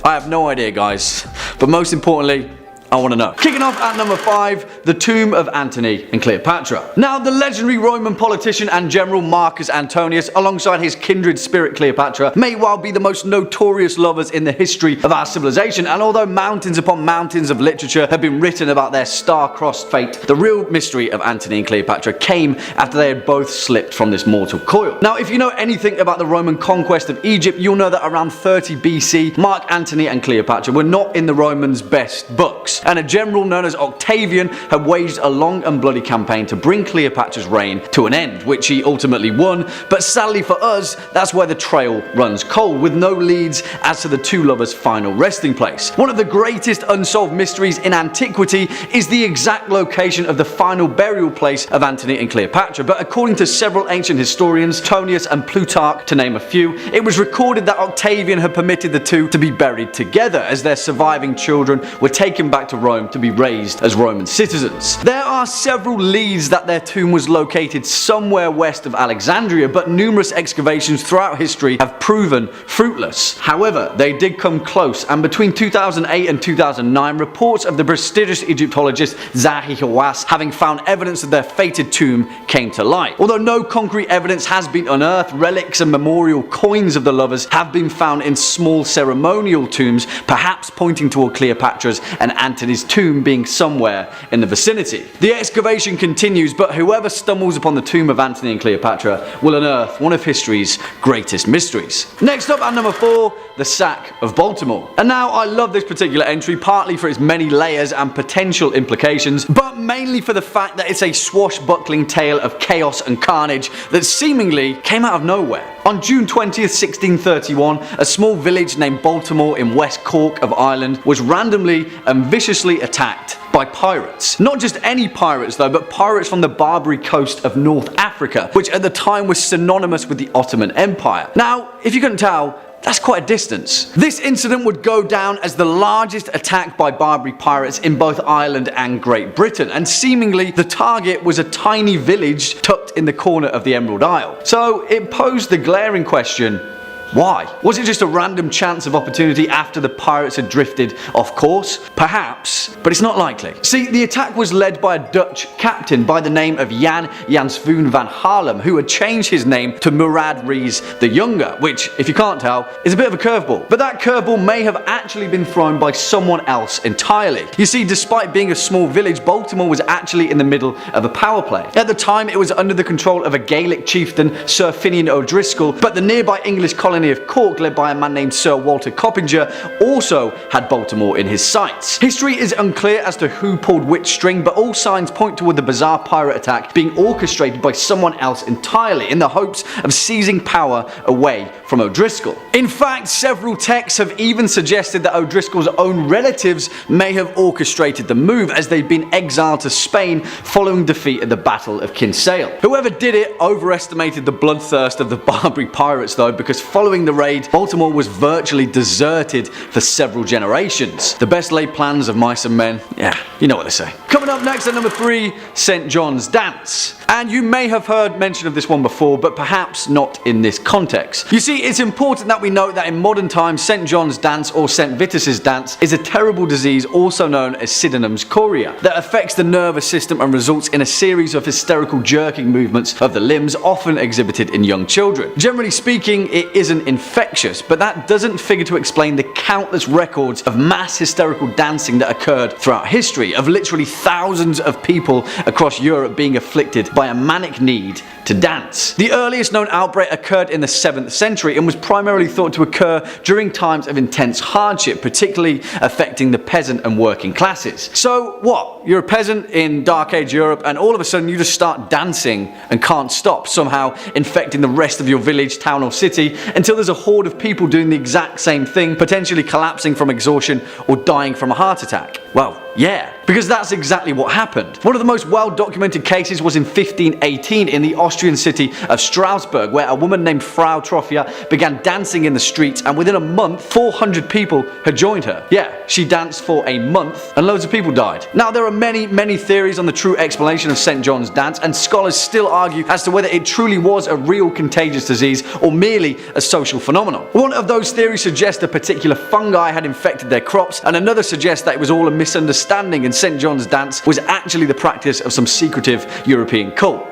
I have no idea, guys, but most importantly, I want to know. Kicking off at number 5, the tomb of Antony and Cleopatra. Now, the legendary Roman politician and general Marcus Antonius, alongside his kindred spirit Cleopatra, may well be the most notorious lovers in the history of our civilization, and although mountains upon mountains of literature have been written about their star-crossed fate, the real mystery of Antony and Cleopatra came after they had both slipped from this mortal coil. Now, if you know anything about the Roman conquest of Egypt, you'll know that around 30 BC, Mark Antony and Cleopatra were not in the Romans' best books, and a general known as Octavian had waged a long and bloody campaign to bring Cleopatra's reign to an end, which he ultimately won, but sadly for us, that's where the trail runs cold, with no leads as to the two lovers' final resting place. One of the greatest unsolved mysteries in antiquity is the exact location of the final burial place of Antony and Cleopatra, but according to several ancient historians, Tonius and Plutarch to name a few, it was recorded that Octavian had permitted the two to be buried together, as their surviving children were taken back to Rome to be raised as Roman citizens. There are several leads that their tomb was located somewhere west of Alexandria, but numerous excavations throughout history have proven fruitless. However, they did come close, and between 2008 and 2009, reports of the prestigious Egyptologist Zahi Hawass having found evidence of their fated tomb came to light. Although no concrete evidence has been unearthed, relics and memorial coins of the lovers have been found in small ceremonial tombs, perhaps pointing toward Cleopatra's and Antony's tomb being somewhere in the vicinity. The excavation continues, but whoever stumbles upon the tomb of Antony and Cleopatra will unearth one of history's greatest mysteries. Next up at number 4, the sack of Baltimore. And now I love this particular entry, partly for its many layers and potential implications, but mainly for the fact that it's a swashbuckling tale of chaos and carnage that seemingly came out of nowhere. On June 20th, 1631, a small village named Baltimore in West Cork of Ireland was randomly and viciously attacked by pirates. Not just any pirates though, but pirates from the Barbary coast of North Africa, which at the time was synonymous with the Ottoman Empire. Now, if you couldn't tell, that's quite a distance. This incident would go down as the largest attack by Barbary pirates in both Ireland and Great Britain, and seemingly the target was a tiny village tucked in the corner of the Emerald Isle. So it posed the glaring question, why? Was it just a random chance of opportunity after the pirates had drifted off course? Perhaps, but it's not likely. See, the attack was led by a Dutch captain by the name of Jan Jansvoon van Haarlem, who had changed his name to Murad Rees the Younger, which, if you can't tell, is a bit of a curveball. But that curveball may have actually been thrown by someone else entirely. You see, despite being a small village, Baltimore was actually in the middle of a power play. At the time, it was under the control of a Gaelic chieftain, Sir Finian O'Driscoll, but the nearby English colony of Cork, led by a man named Sir Walter Coppinger, also had Baltimore in his sights. History is unclear as to who pulled which string, but all signs point toward the bizarre pirate attack being orchestrated by someone else entirely, in the hopes of seizing power away from O'Driscoll. In fact, several texts have even suggested that O'Driscoll's own relatives may have orchestrated the move, as they'd been exiled to Spain following defeat at the Battle of Kinsale. Whoever did it overestimated the bloodthirst of the Barbary pirates though, because following following the raid, Baltimore was virtually deserted for several generations. The best laid plans of mice and men, yeah, you know what they say. Coming up next at number 3, St. John's Dance. And you may have heard mention of this one before, but perhaps not in this context. You see, it's important that we note that in modern times, St. John's Dance or St. Vitus's Dance is a terrible disease also known as Sydenham's chorea that affects the nervous system and results in a series of hysterical jerking movements of the limbs often exhibited in young children. Generally speaking, it isn't infectious, but that doesn't figure to explain the countless records of mass hysterical dancing that occurred throughout history, of literally thousands of people across Europe being afflicted by a manic need to dance. The earliest known outbreak occurred in the 7th century and was primarily thought to occur during times of intense hardship, particularly affecting the peasant and working classes. So what? You're a peasant in Dark Age Europe and all of a sudden you just start dancing and can't stop, somehow infecting the rest of your village, town or city until there's a horde of people doing the exact same thing, potentially collapsing from exhaustion or dying from a heart attack. Well, yeah, because that's exactly what happened. One of the most well-documented cases was in 1518 in the Austrian city of Strasbourg, where a woman named Frau Troffia began dancing in the streets, and within a month 400 people had joined her. Yeah, she danced for a month and loads of people died. Now there are many theories on the true explanation of St. John's Dance, and scholars still argue as to whether it truly was a real contagious disease or merely a social phenomenon. One of those theories suggests a particular fungi had infected their crops, and another suggests that it was all a misunderstanding and St. John's Dance was actually the practice of some secretive European cult.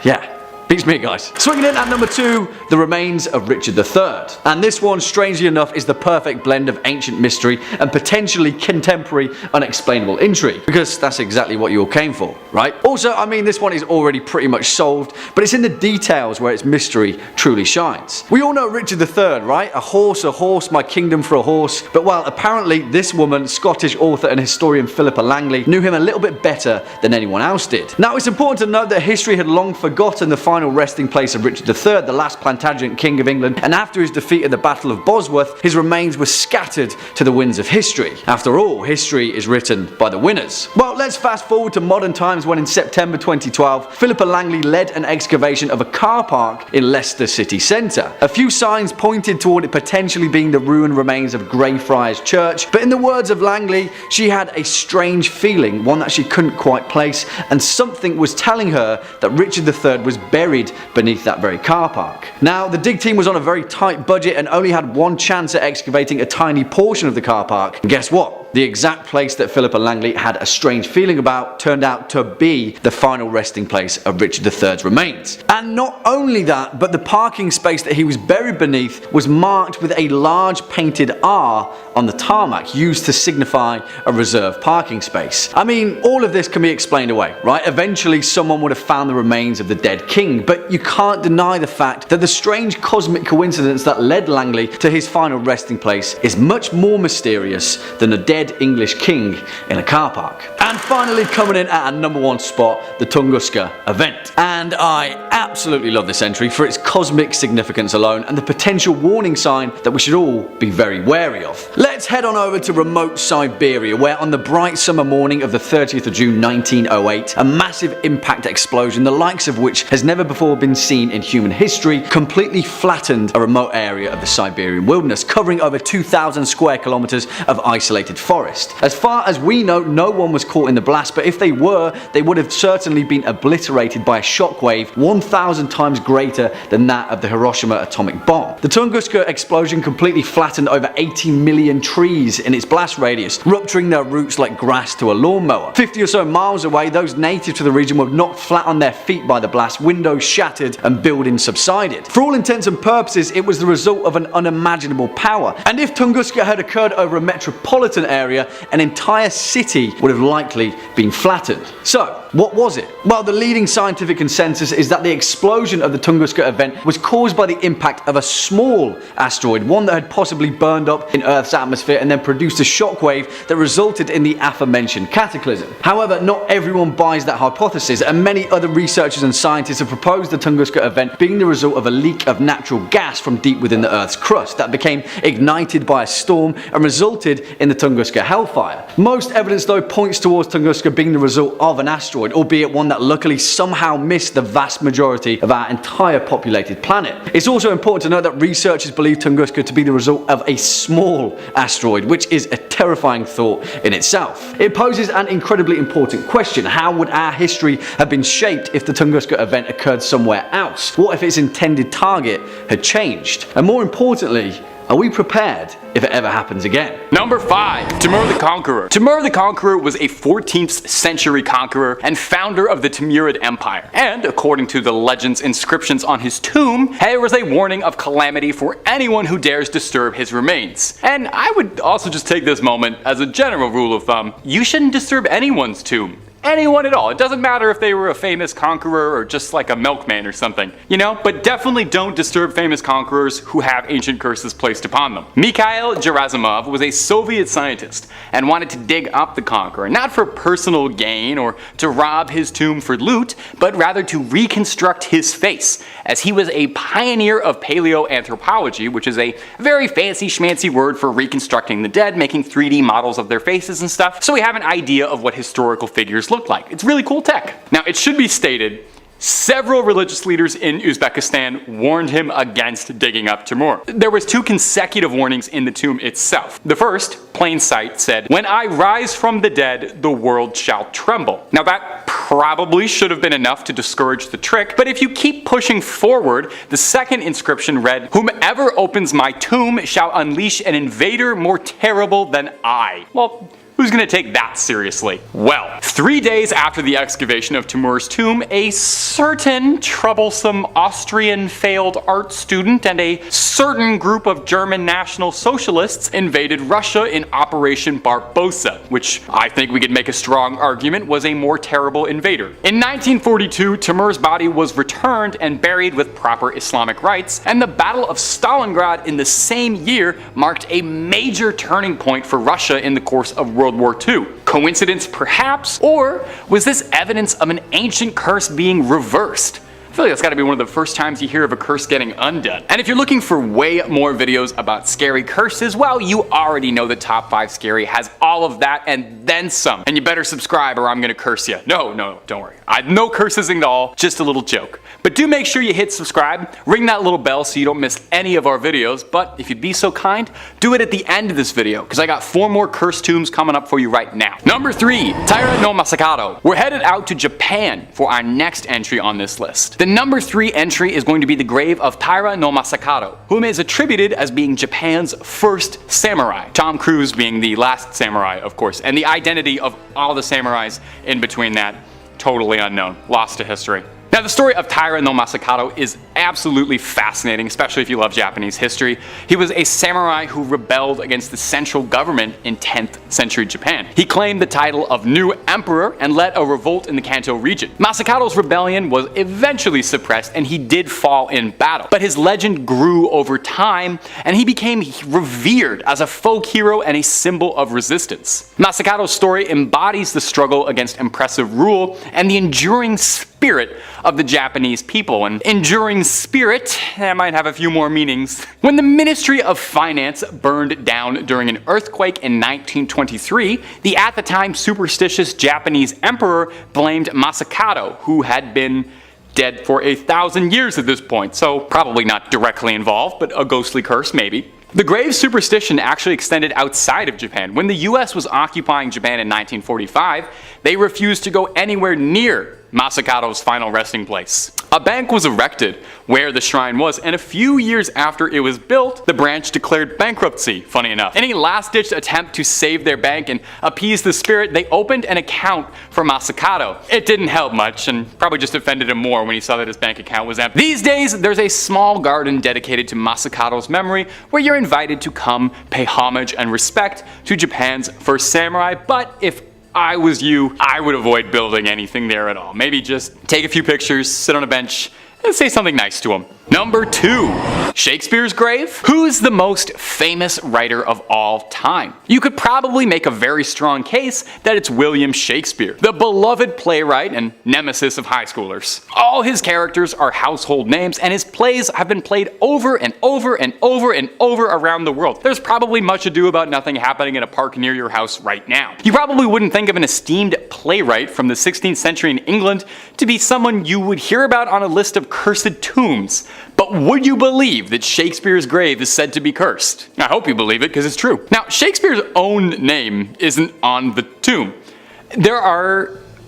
Yeah. Beats me, guys. Swinging in at number 2, the remains of Richard III. And this one, strangely enough, is the perfect blend of ancient mystery and potentially contemporary unexplainable intrigue. Because that's exactly what you all came for, right? Also, I mean, this one is already pretty much solved, but it's in the details where its mystery truly shines. We all know Richard III, right? A horse, my kingdom for a horse. But well, apparently this woman, Scottish author and historian Philippa Langley, knew him a little bit better than anyone else did. Now, it's important to note that history had long forgotten the final resting place of Richard III, the last Plantagenet king of England, and after his defeat at the Battle of Bosworth, his remains were scattered to the winds of history. After all, history is written by the winners. Well, let's fast forward to modern times when in September 2012, Philippa Langley led an excavation of a car park in Leicester city centre. A few signs pointed toward it potentially being the ruined remains of Greyfriars Church, but in the words of Langley, she had a strange feeling, one that she couldn't quite place, and something was telling her that Richard III was buried beneath that very car park. Now, the dig team was on a very tight budget and only had one chance at excavating a tiny portion of the car park. And guess what? The exact place that Philippa Langley had a strange feeling about turned out to be the final resting place of Richard III's remains. And not only that, but the parking space that he was buried beneath was marked with a large painted R on the tarmac, used to signify a reserved parking space. I mean, all of this can be explained away, right? Eventually someone would have found the remains of the dead king, but you can't deny the fact that the strange cosmic coincidence that led Langley to his final resting place is much more mysterious than a dead English king in a car park. And finally, coming in at a number 1 spot, the Tunguska event. And I absolutely love this entry for its cosmic significance alone and the potential warning sign that we should all be very wary of. Let's head on over to remote Siberia, where on the bright summer morning of the 30th of June 1908, a massive impact explosion, the likes of which has never before been seen in human history, completely flattened a remote area of the Siberian wilderness, covering over 2,000 square kilometers of isolated forest. As far as we know, no one was caught in the blast, but if they were, they would have certainly been obliterated by a shockwave 1,000 times greater than that of the Hiroshima atomic bomb. The Tunguska explosion completely flattened over 80 million trees in its blast radius, rupturing their roots like grass to a lawnmower. 50 or so miles away, those native to the region were knocked flat on their feet by the blast, windows shattered and buildings subsided. For all intents and purposes, it was the result of an unimaginable power. And if Tunguska had occurred over a metropolitan area, an entire city would have likely been flattened. So, what was it? Well, the leading scientific consensus is that the explosion of the Tunguska event was caused by the impact of a small asteroid, one that had possibly burned up in Earth's atmosphere and then produced a shockwave that resulted in the aforementioned cataclysm. However, not everyone buys that hypothesis, and many other researchers and scientists have proposed the Tunguska event being the result of a leak of natural gas from deep within the Earth's crust that became ignited by a storm and resulted in the Tunguska hellfire. Most evidence, though, points towards Tunguska being the result of an asteroid asteroid, albeit one that luckily somehow missed the vast majority of our entire populated planet. It's also important to note that researchers believe Tunguska to be the result of a small asteroid, which is a terrifying thought in itself. It poses an incredibly important question: how would our history have been shaped if the Tunguska event occurred somewhere else? What if its intended target had changed? And more importantly, are we prepared if it ever happens again? Number 5. Timur the Conqueror. Timur the Conqueror was a 14th century conqueror and founder of the Timurid Empire. And according to the legend's inscriptions on his tomb, there was a warning of calamity for anyone who dares disturb his remains. And I would also just take this moment as a general rule of thumb: you shouldn't disturb anyone's tomb. Anyone at all. It doesn't matter if they were a famous conqueror or just like a milkman or something, you know? But definitely don't disturb famous conquerors who have ancient curses placed upon them. Mikhail Gerasimov was a Soviet scientist and wanted to dig up the conqueror, not for personal gain or to rob his tomb for loot, but rather to reconstruct his face, as he was a pioneer of paleoanthropology, which is a very fancy schmancy word for reconstructing the dead, making 3D models of their faces and stuff, so we have an idea of what historical figures look like. It's really cool tech. Now, it should be stated, several religious leaders in Uzbekistan warned him against digging up Timur. There was 2 consecutive warnings in the tomb itself. The first, plain sight, said, "When I rise from the dead, the world shall tremble." Now that probably should have been enough to discourage the trick, but if you keep pushing forward, the second inscription read, "Whomever opens my tomb shall unleash an invader more terrible than I." Well, who's gonna take that seriously? Well, 3 days after the excavation of Timur's tomb, a certain troublesome Austrian failed art student and a certain group of German National Socialists invaded Russia in Operation Barbarossa, which I think we could make a strong argument was a more terrible invader. In 1942, Timur's body was returned and buried with proper Islamic rites, and the Battle of Stalingrad in the same year marked a major turning point for Russia in the course of World War II. Coincidence perhaps? Or was this evidence of an ancient curse being reversed? I feel like that's gotta be one of the first times you hear of a curse getting undone. And if you're looking for way more videos about scary curses, well, you already know that Top 5 Scary has all of that and then some. And you better subscribe or I'm gonna curse you. No, don't worry. No curses at all, just a little joke. But do make sure you hit subscribe, ring that little bell so you don't miss any of our videos, but if you'd be so kind, do it at the end of this video, because I got 4 more cursed tombs coming up for you right now. Number 3, Taira no Masakado. We're headed out to Japan for our next entry on this list. The number 3 entry is going to be the grave of Taira no Masakado, whom is attributed as being Japan's first samurai. Tom Cruise being the last samurai, of course, and the identity of all the samurais in between that, totally unknown, lost to history. Now, the story of Taira no Masakado is absolutely fascinating, especially if you love Japanese history. He was a samurai who rebelled against the central government in 10th century Japan. He claimed the title of new emperor and led a revolt in the Kanto region. Masakado's rebellion was eventually suppressed and he did fall in battle. But his legend grew over time and he became revered as a folk hero and a symbol of resistance. Masakado's story embodies the struggle against oppressive rule and the enduring spirit of the Japanese people. And enduring spirit, that might have a few more meanings. When the Ministry of Finance burned down during an earthquake in 1923, the at the time superstitious Japanese emperor blamed Masakado, who had been dead for 1,000 years at this point, so probably not directly involved, but a ghostly curse maybe. The grave superstition actually extended outside of Japan. When the US was occupying Japan in 1945, they refused to go anywhere near Masakado's final resting place. A bank was erected where the shrine was, and a few years after it was built, the branch declared bankruptcy, funny enough. In a last-ditch attempt to save their bank and appease the spirit, they opened an account for Masakado. It didn't help much, and probably just offended him more when he saw that his bank account was empty. These days, there's a small garden dedicated to Masakado's memory where you're invited to come pay homage and respect to Japan's first samurai, but if I was you, I would avoid building anything there at all. Maybe just take a few pictures, sit on a bench, and say something nice to him. Number 2. Shakespeare's grave? Who's the most famous writer of all time? You could probably make a very strong case that it's William Shakespeare, the beloved playwright and nemesis of high schoolers. All his characters are household names, and his plays have been played over and over and over and over around the world. There's probably much ado about nothing happening in a park near your house right now. You probably wouldn't think of an esteemed playwright from the 16th century in England to be someone you would hear about on a list of cursed tombs. But would you believe that Shakespeare's grave is said to be cursed? I hope you believe it, because it's true. Now, Shakespeare's own name isn't on the tomb.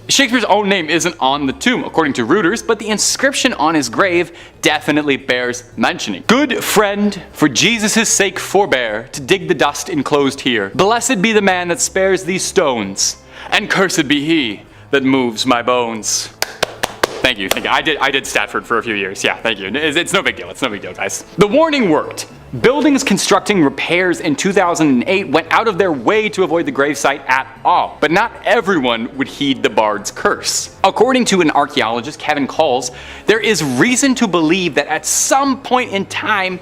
Shakespeare's own name isn't on the tomb, according to Reuters, but the inscription on his grave definitely bears mentioning. Good friend, for Jesus' sake forbear to dig the dust enclosed here. Blessed be the man that spares these stones, and cursed be he that moves my bones. Thank you. I did Statford for a few years. Yeah, thank you. It's no big deal. It's no big deal, guys. The warning worked. Buildings constructing repairs in 2008 went out of their way to avoid the gravesite at all, but not everyone would heed the bard's curse. According to an archaeologist, Kevin Coles, there is reason to believe that at some point in time,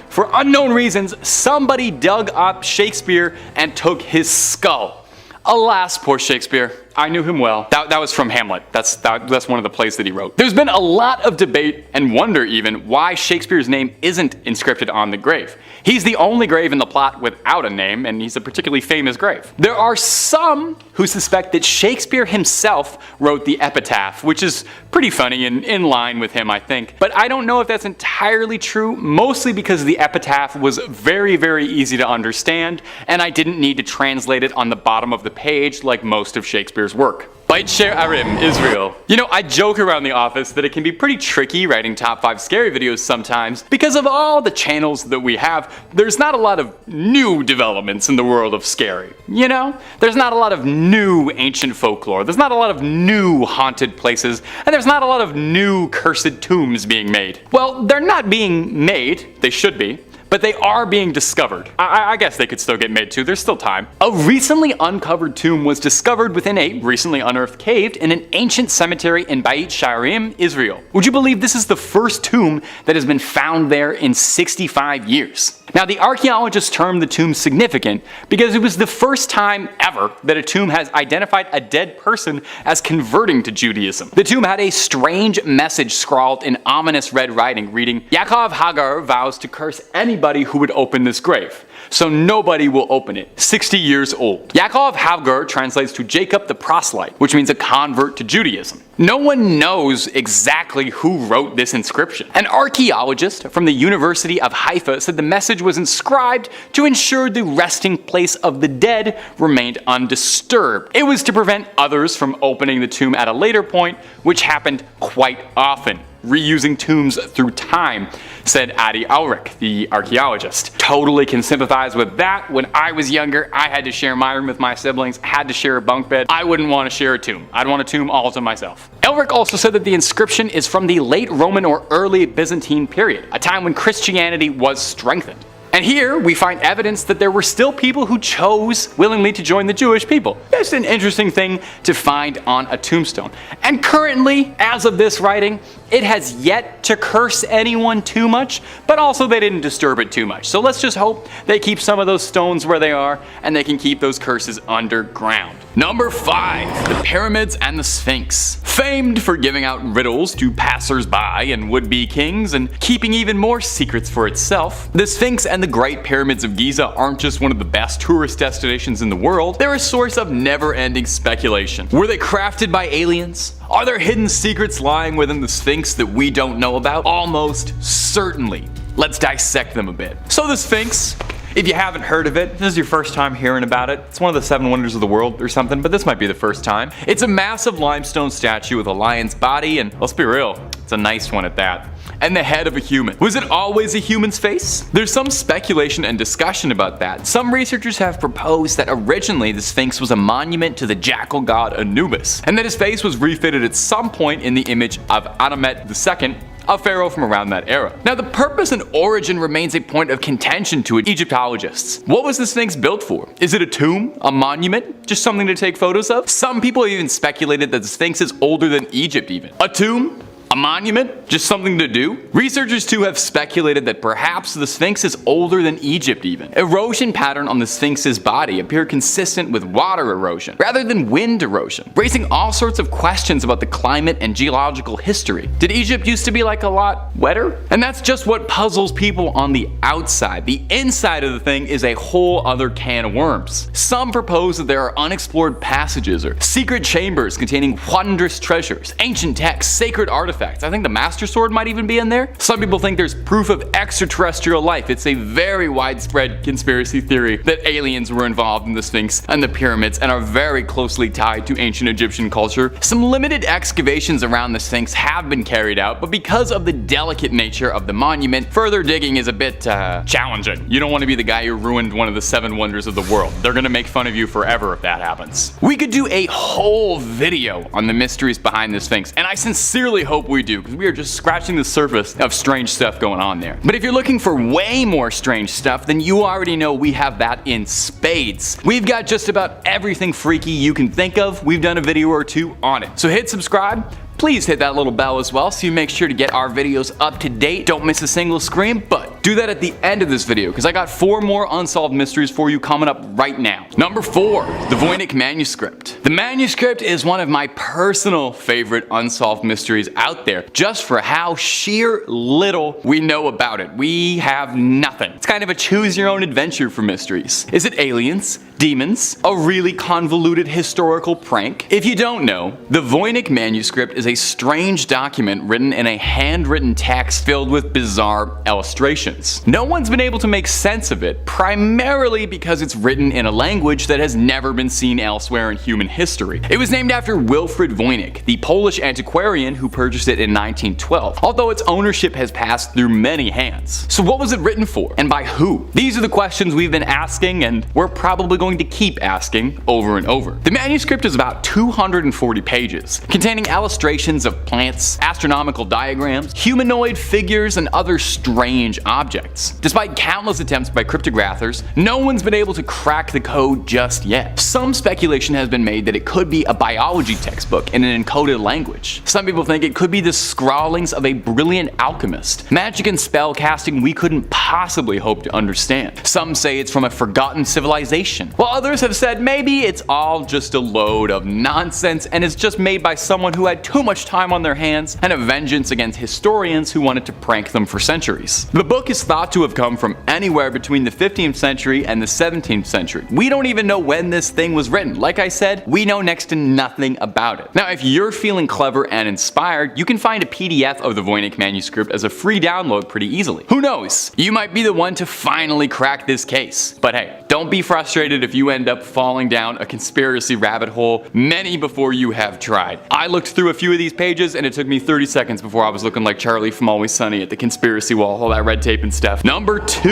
for unknown reasons, somebody dug up Shakespeare and took his skull. Alas, poor Shakespeare. I knew him well. That was from Hamlet. That's one of the plays that he wrote. There's been a lot of debate and wonder even why Shakespeare's name isn't inscripted on the grave. He's the only grave in the plot without a name, and he's a particularly famous grave. There are some who suspect that Shakespeare himself wrote the epitaph, which is pretty funny and in line with him, I think. But I don't know if that's entirely true, mostly because the epitaph was very, very easy to understand, and I didn't need to translate it on the bottom of the page like most of Shakespeare's work. Bait Sher Arim, Israel. You know, I joke around the office that it can be pretty tricky writing top 5 scary videos sometimes. Because of all the channels that we have, there's not a lot of new developments in the world of scary. You know? There's not a lot of new ancient folklore, there's not a lot of new haunted places, and there's not a lot of new cursed tombs being made. Well, they're not being made, they should be. But they are being discovered. I guess they could still get made too, there's still time. A recently uncovered tomb was discovered within a recently unearthed cave in an ancient cemetery in Beit Sharim, Israel. Would you believe this is the first tomb that has been found there in 65 years? Now, the archaeologists termed the tomb significant because it was the first time ever that a tomb has identified a dead person as converting to Judaism. The tomb had a strange message scrawled in ominous red writing reading, Yakov Hagar vows to curse anybody who would open this grave, so nobody will open it. 60 years old. Yakov Hagar translates to Jacob the proselyte, which means a convert to Judaism. No one knows exactly who wrote this inscription. An archaeologist from the University of Haifa said the message was inscribed to ensure the resting place of the dead remained undisturbed. It was to prevent others from opening the tomb at a later point, which happened quite often. Reusing tombs through time, said Adi Ulrich, the archaeologist. Totally can sympathize with that. When I was younger, I had to share my room with my siblings, had to share a bunk bed. I wouldn't want to share a tomb. I'd want a tomb all to myself. Ulrich also said that the inscription is from the late Roman or early Byzantine period, a time when Christianity was strengthened. And here we find evidence that there were still people who chose willingly to join the Jewish people. That's an interesting thing to find on a tombstone. And currently, as of this writing, it has yet to curse anyone too much, but also they didn't disturb it too much. So let's just hope they keep some of those stones where they are and they can keep those curses underground. Number 5. The Pyramids and the Sphinx. Famed for giving out riddles to passers-by and would-be kings and keeping even more secrets for itself, the Sphinx and the Great Pyramids of Giza aren't just one of the best tourist destinations in the world, they're a source of never-ending speculation. Were they crafted by aliens? Are there hidden secrets lying within the Sphinx that we don't know about? Almost certainly. Let's dissect them a bit. So the Sphinx, if you haven't heard of it, this is your first time hearing about it. It's one of the 7 wonders of the world or something, but this might be the first time. It's a massive limestone statue with a lion's body, and let's be real, it's a nice one at that. And the head of a human. Was it always a human's face? There's some speculation and discussion about that. Some researchers have proposed that originally the Sphinx was a monument to the jackal god Anubis, and that his face was refitted at some point in the image of Amenhotep II, a pharaoh from around that era. Now, the purpose and origin remains a point of contention to Egyptologists. What was the Sphinx built for? Is it a tomb? A monument? Just something to take photos of? Some people even speculated that the Sphinx is older than Egypt even. A tomb? A monument? Just something to do? Researchers too have speculated that perhaps the Sphinx is older than Egypt even. Erosion pattern on the Sphinx's body appear consistent with water erosion rather than wind erosion, raising all sorts of questions about the climate and geological history. Did Egypt used to be like a lot wetter? And that's just what puzzles people on the outside. The inside of the thing is a whole other can of worms. Some propose that there are unexplored passages or secret chambers containing wondrous treasures, ancient texts, sacred artifacts. I think the Master Sword might even be in there. Some people think there's proof of extraterrestrial life. It's a very widespread conspiracy theory that aliens were involved in the Sphinx and the pyramids and are very closely tied to ancient Egyptian culture. Some limited excavations around the Sphinx have been carried out, but because of the delicate nature of the monument, further digging is a bit challenging. You don't want to be the guy who ruined one of the 7 wonders of the world. They're gonna make fun of you forever if that happens. We could do a whole video on the mysteries behind the Sphinx, and I sincerely hope we do, because we are just scratching the surface of strange stuff going on there. But if you're looking for way more strange stuff, then you already know we have that in spades. We've got just about everything freaky you can think of. We've done a video or 2 on it. So hit subscribe. Please hit that little bell as well so you make sure to get our videos up to date. Don't miss a single scream, but do that at the end of this video because I got 4 more unsolved mysteries for you coming up right now. Number 4, the Voynich manuscript. The manuscript is one of my personal favorite unsolved mysteries out there just for how sheer little we know about it. We have nothing. It's kind of a choose your own adventure for mysteries. Is it aliens? Demons? A really convoluted historical prank? If you don't know, the Voynich manuscript is a strange document written in a handwritten text filled with bizarre illustrations. No one's been able to make sense of it, primarily because it's written in a language that has never been seen elsewhere in human history. It was named after Wilfrid Voynich, the Polish antiquarian who purchased it in 1912, although its ownership has passed through many hands. So what was it written for, and by who? These are the questions we've been asking, and we're probably going to keep asking over and over. The manuscript is about 240 pages, containing illustrations of plants, astronomical diagrams, humanoid figures, and other strange objects. Despite countless attempts by cryptographers, no one's been able to crack the code just yet. Some speculation has been made that it could be a biology textbook in an encoded language. Some people think it could be the scrawlings of a brilliant alchemist, magic and spell casting we couldn't possibly hope to understand. Some say it's from a forgotten civilization, while others have said maybe it's all just a load of nonsense and it's just made by someone who had too much time on their hands and a vengeance against historians who wanted to prank them for centuries. The book is thought to have come from anywhere between the 15th century and the 17th century. We don't even know when this thing was written. Like I said, we know next to nothing about it. Now, if you're feeling clever and inspired, you can find a PDF of the Voynich manuscript as a free download pretty easily. Who knows? You might be the one to finally crack this case. But hey, don't be frustrated if you end up falling down a conspiracy rabbit hole many before you have tried. I looked through a few of these pages and it took me 30 seconds before I was looking like Charlie from Always Sunny at the conspiracy wall, all that red tape and stuff. Number 2,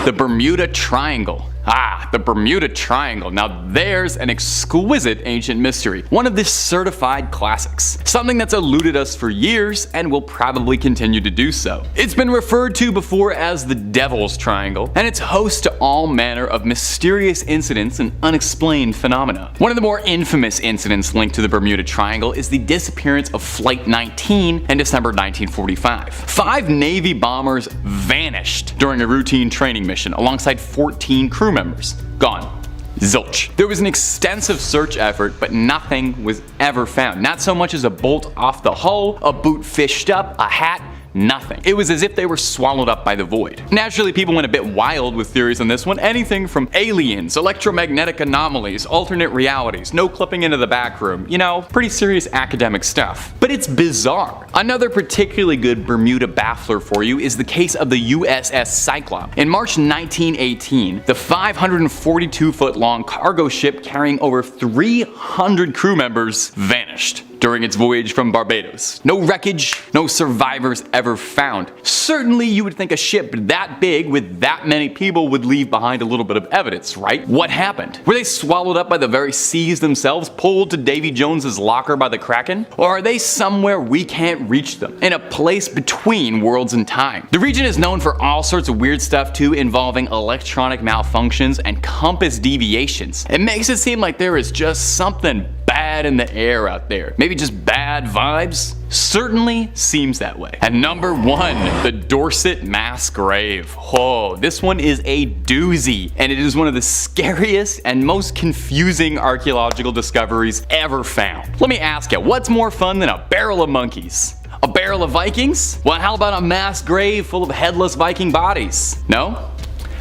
the Bermuda Triangle. The Bermuda Triangle. Now there's an exquisite ancient mystery. One of the certified classics. Something that's eluded us for years and will probably continue to do so. It's been referred to before as the Devil's Triangle, and it's host to all manner of mysterious incidents and unexplained phenomena. One of the more infamous incidents linked to the Bermuda Triangle is the disappearance of Flight 19 in December 1945. 5 Navy bombers vanished during a routine training mission alongside 14 crew members. Gone. Zilch. There was an extensive search effort, but nothing was ever found. Not so much as a bolt off the hull, a boot fished up, a hat, nothing. It was as if they were swallowed up by the void. Naturally, people went a bit wild with theories on this one. Anything from aliens, electromagnetic anomalies, alternate realities, no clipping into the back room. You know, pretty serious academic stuff. But it's bizarre. Another particularly good Bermuda baffler for you is the case of the USS Cyclops. In March 1918, the 542-foot-long cargo ship carrying over 300 crew members vanished during its voyage from Barbados. No wreckage, no survivors ever found. Certainly you would think a ship that big with that many people would leave behind a little bit of evidence, right? What happened? Were they swallowed up by the very seas themselves, pulled to Davy Jones's locker by the Kraken? Or are they somewhere we can't reach them, in a place between worlds and time? The region is known for all sorts of weird stuff too, involving electronic malfunctions and compass deviations. It makes it seem like there is just something bad bad in the air out there? Maybe just bad vibes? Certainly seems that way. And number 1, the Dorset mass grave. Oh, this one is a doozy, and it is one of the scariest and most confusing archaeological discoveries ever found. Let me ask you, what's more fun than a barrel of monkeys? A barrel of Vikings? Well, how about a mass grave full of headless Viking bodies? No?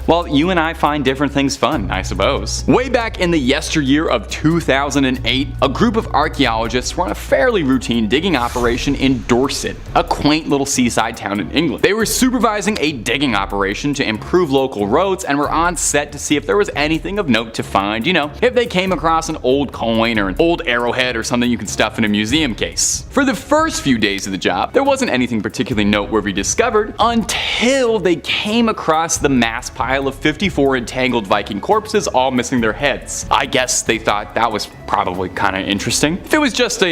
Well, you and I find different things fun, I suppose. Way back in the yesteryear of 2008, a group of archaeologists were on a fairly routine digging operation in Dorset, a quaint little seaside town in England. They were supervising a digging operation to improve local roads and were on set to see if there was anything of note to find, you know, if they came across an old coin or an old arrowhead or something you could stuff in a museum case. For the first few days of the job, there wasn't anything particularly noteworthy discovered until they came across the mass pile of 54 entangled Viking corpses, all missing their heads. I guess they thought that was probably kind of interesting. If it was just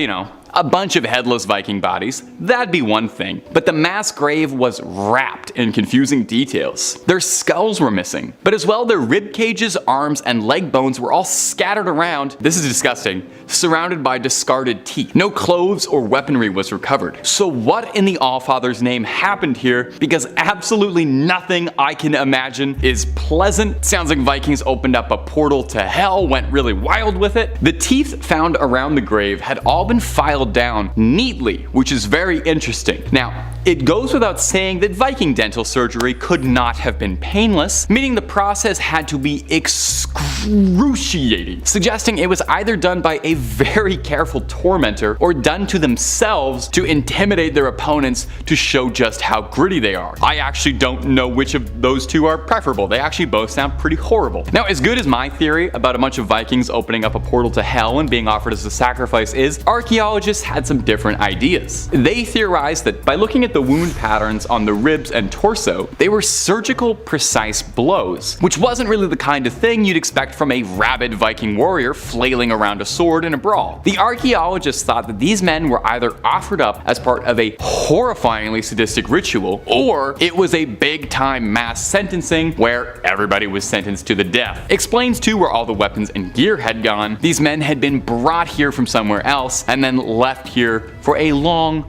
a bunch of headless Viking bodies, that'd be one thing. But the mass grave was wrapped in confusing details. Their skulls were missing, but as well their rib cages, arms, and leg bones were all scattered around, this is disgusting, surrounded by discarded teeth. No clothes or weaponry was recovered. So what in the Allfather's name happened here? Because absolutely nothing I can imagine is pleasant. Sounds like Vikings opened up a portal to hell, went really wild with it. The teeth found around the grave had all been filed down neatly, which is very interesting. Now, it goes without saying that Viking dental surgery could not have been painless, meaning the process had to be excruciating, suggesting it was either done by a very careful tormentor or done to themselves to intimidate their opponents to show just how gritty they are. I actually don't know which of those two are preferable. They actually both sound pretty horrible. Now, as good as my theory about a bunch of Vikings opening up a portal to hell and being offered as a sacrifice is, archaeologists had some different ideas. They theorized that by looking at the wound patterns on the ribs and torso, they were surgical precise blows, which wasn't really the kind of thing you'd expect from a rabid Viking warrior flailing around a sword in a brawl. The archaeologists thought that these men were either offered up as part of a horrifyingly sadistic ritual, or it was a big time mass sentencing where everybody was sentenced to the death. Explains too where all the weapons and gear had gone. These men had been brought here from somewhere else and then left here for a long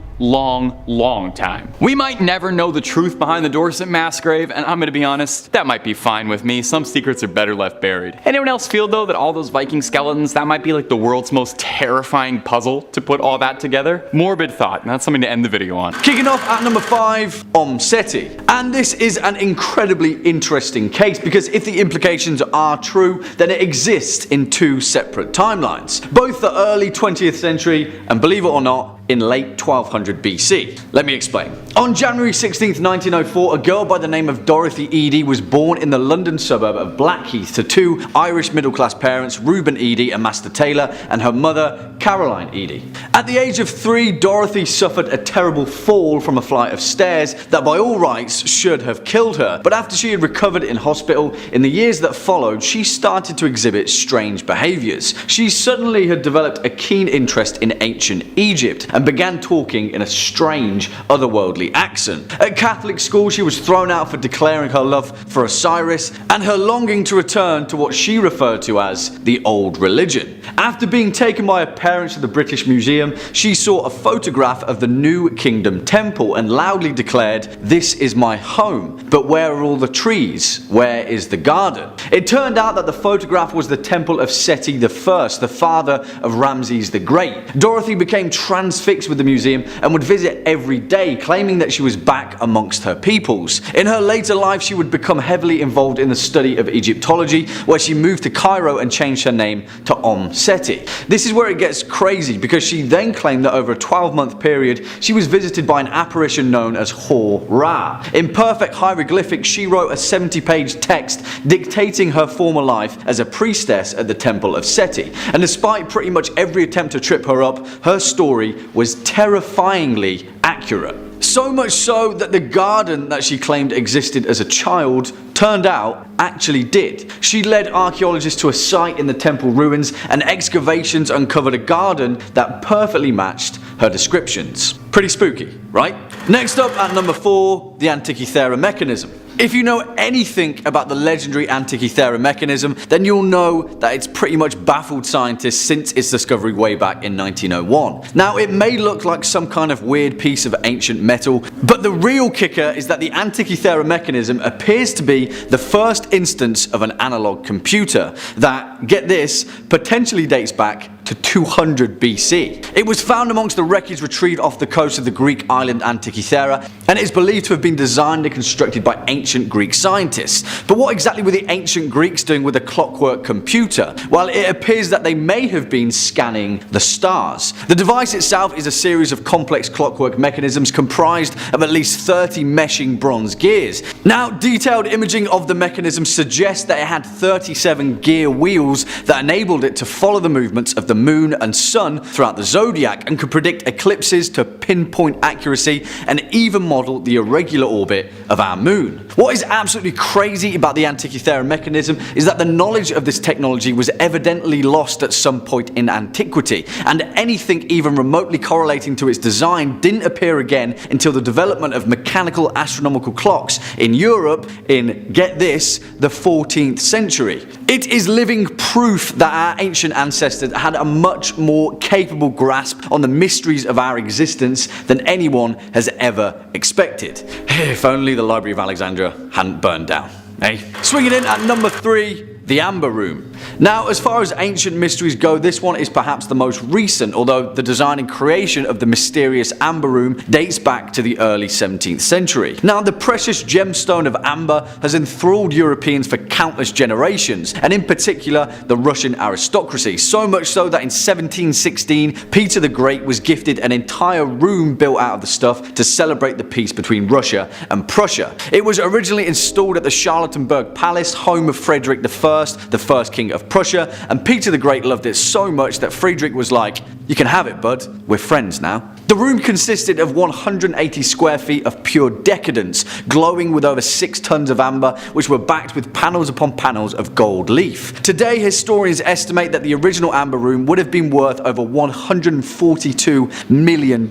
time. We might never know the truth behind the Dorset mass grave, and I'm gonna be honest, that might be fine with me. Some secrets are better left buried. Anyone else feel though that all those Viking skeletons, that might be like the world's most terrifying puzzle to put all that together? Morbid thought, and that's something to end the video on. Kicking off at number 5, Seti. And this is an incredibly interesting case because if the implications are true, then it exists in 2 separate timelines. Both the early 20th century and, believe it or not, in late 1200 BC. Let me explain. On January 16th, 1904, a girl by the name of Dorothy Eady was born in the London suburb of Blackheath to 2 Irish middle-class parents, Reuben Eady, a master tailor, and her mother, Caroline Eady. At the age of 3, Dorothy suffered a terrible fall from a flight of stairs that by all rights should have killed her, but after she had recovered in hospital, in the years that followed, she started to exhibit strange behaviours. She suddenly had developed a keen interest in ancient Egypt, and began talking in a strange, otherworldly accent. At Catholic school, she was thrown out for declaring her love for Osiris and her longing to return to what she referred to as the old religion. After being taken by her parents to the British Museum, she saw a photograph of the New Kingdom Temple and loudly declared, "This is my home, but where are all the trees? Where is the garden?" It turned out that the photograph was the temple of Seti I, the father of Ramses the Great. Dorothy became transfixed with the museum and would visit every day, claiming that she was back amongst her peoples. In her later life, she would become heavily involved in the study of Egyptology, where she moved to Cairo and changed her name to Seti. This is where it gets crazy, because she then claimed that over a 12-month period, she was visited by an apparition known as Hor-Ra. In perfect hieroglyphics, she wrote a 70-page text dictating her former life as a priestess at the Temple of Seti. And despite pretty much every attempt to trip her up, her story was terrifyingly accurate. So much so that the garden that she claimed existed as a child turned out actually did. She led archaeologists to a site in the temple ruins, and excavations uncovered a garden that perfectly matched her descriptions. Pretty spooky, right? Next up at number 4, the Antikythera mechanism. If you know anything about the legendary Antikythera mechanism, then you'll know that it's pretty much baffled scientists since its discovery way back in 1901. Now, it may look like some kind of weird piece of ancient metal, but the real kicker is that the Antikythera mechanism appears to be the first instance of an analog computer that, get this, potentially dates back to 200 BC. It was found amongst the wreckage retrieved off the coast of the Greek island Antikythera, and it is believed to have been designed and constructed by ancient Greek scientists. But what exactly were the ancient Greeks doing with a clockwork computer? Well, it appears that they may have been scanning the stars. The device itself is a series of complex clockwork mechanisms comprised of at least 30 meshing bronze gears. Now, detailed imaging of the mechanism suggests that it had 37 gear wheels that enabled it to follow the movements of the moon and sun throughout the zodiac and could predict eclipses to pinpoint accuracy and even model the irregular orbit of our moon. What is absolutely crazy about the Antikythera mechanism is that the knowledge of this technology was evidently lost at some point in antiquity, and anything even remotely correlating to its design didn't appear again until the development of mechanical astronomical clocks in Europe in, get this, the 14th century. It is living proof that our ancient ancestors had a much more capable grasp on the mysteries of our existence than anyone has ever expected. If only the Library of Alexandria hadn't burned down, eh? Swinging in at number 3, the Amber Room. Now, as far as ancient mysteries go, this one is perhaps the most recent, although the design and creation of the mysterious Amber Room dates back to the early 17th century. Now, the precious gemstone of amber has enthralled Europeans for countless generations, and in particular the Russian aristocracy, so much so that in 1716 Peter the Great was gifted an entire room built out of the stuff to celebrate the peace between Russia and Prussia. It was originally installed at the Charlottenburg Palace, home of Frederick I, the first king of Prussia, and Peter the Great loved it so much that Friedrich was like, "You can have it, bud, we're friends now." The room consisted of 180 square feet of pure decadence, glowing with over 6 tons of amber, which were backed with panels upon panels of gold leaf. Today, historians estimate that the original Amber Room would have been worth over $142 million,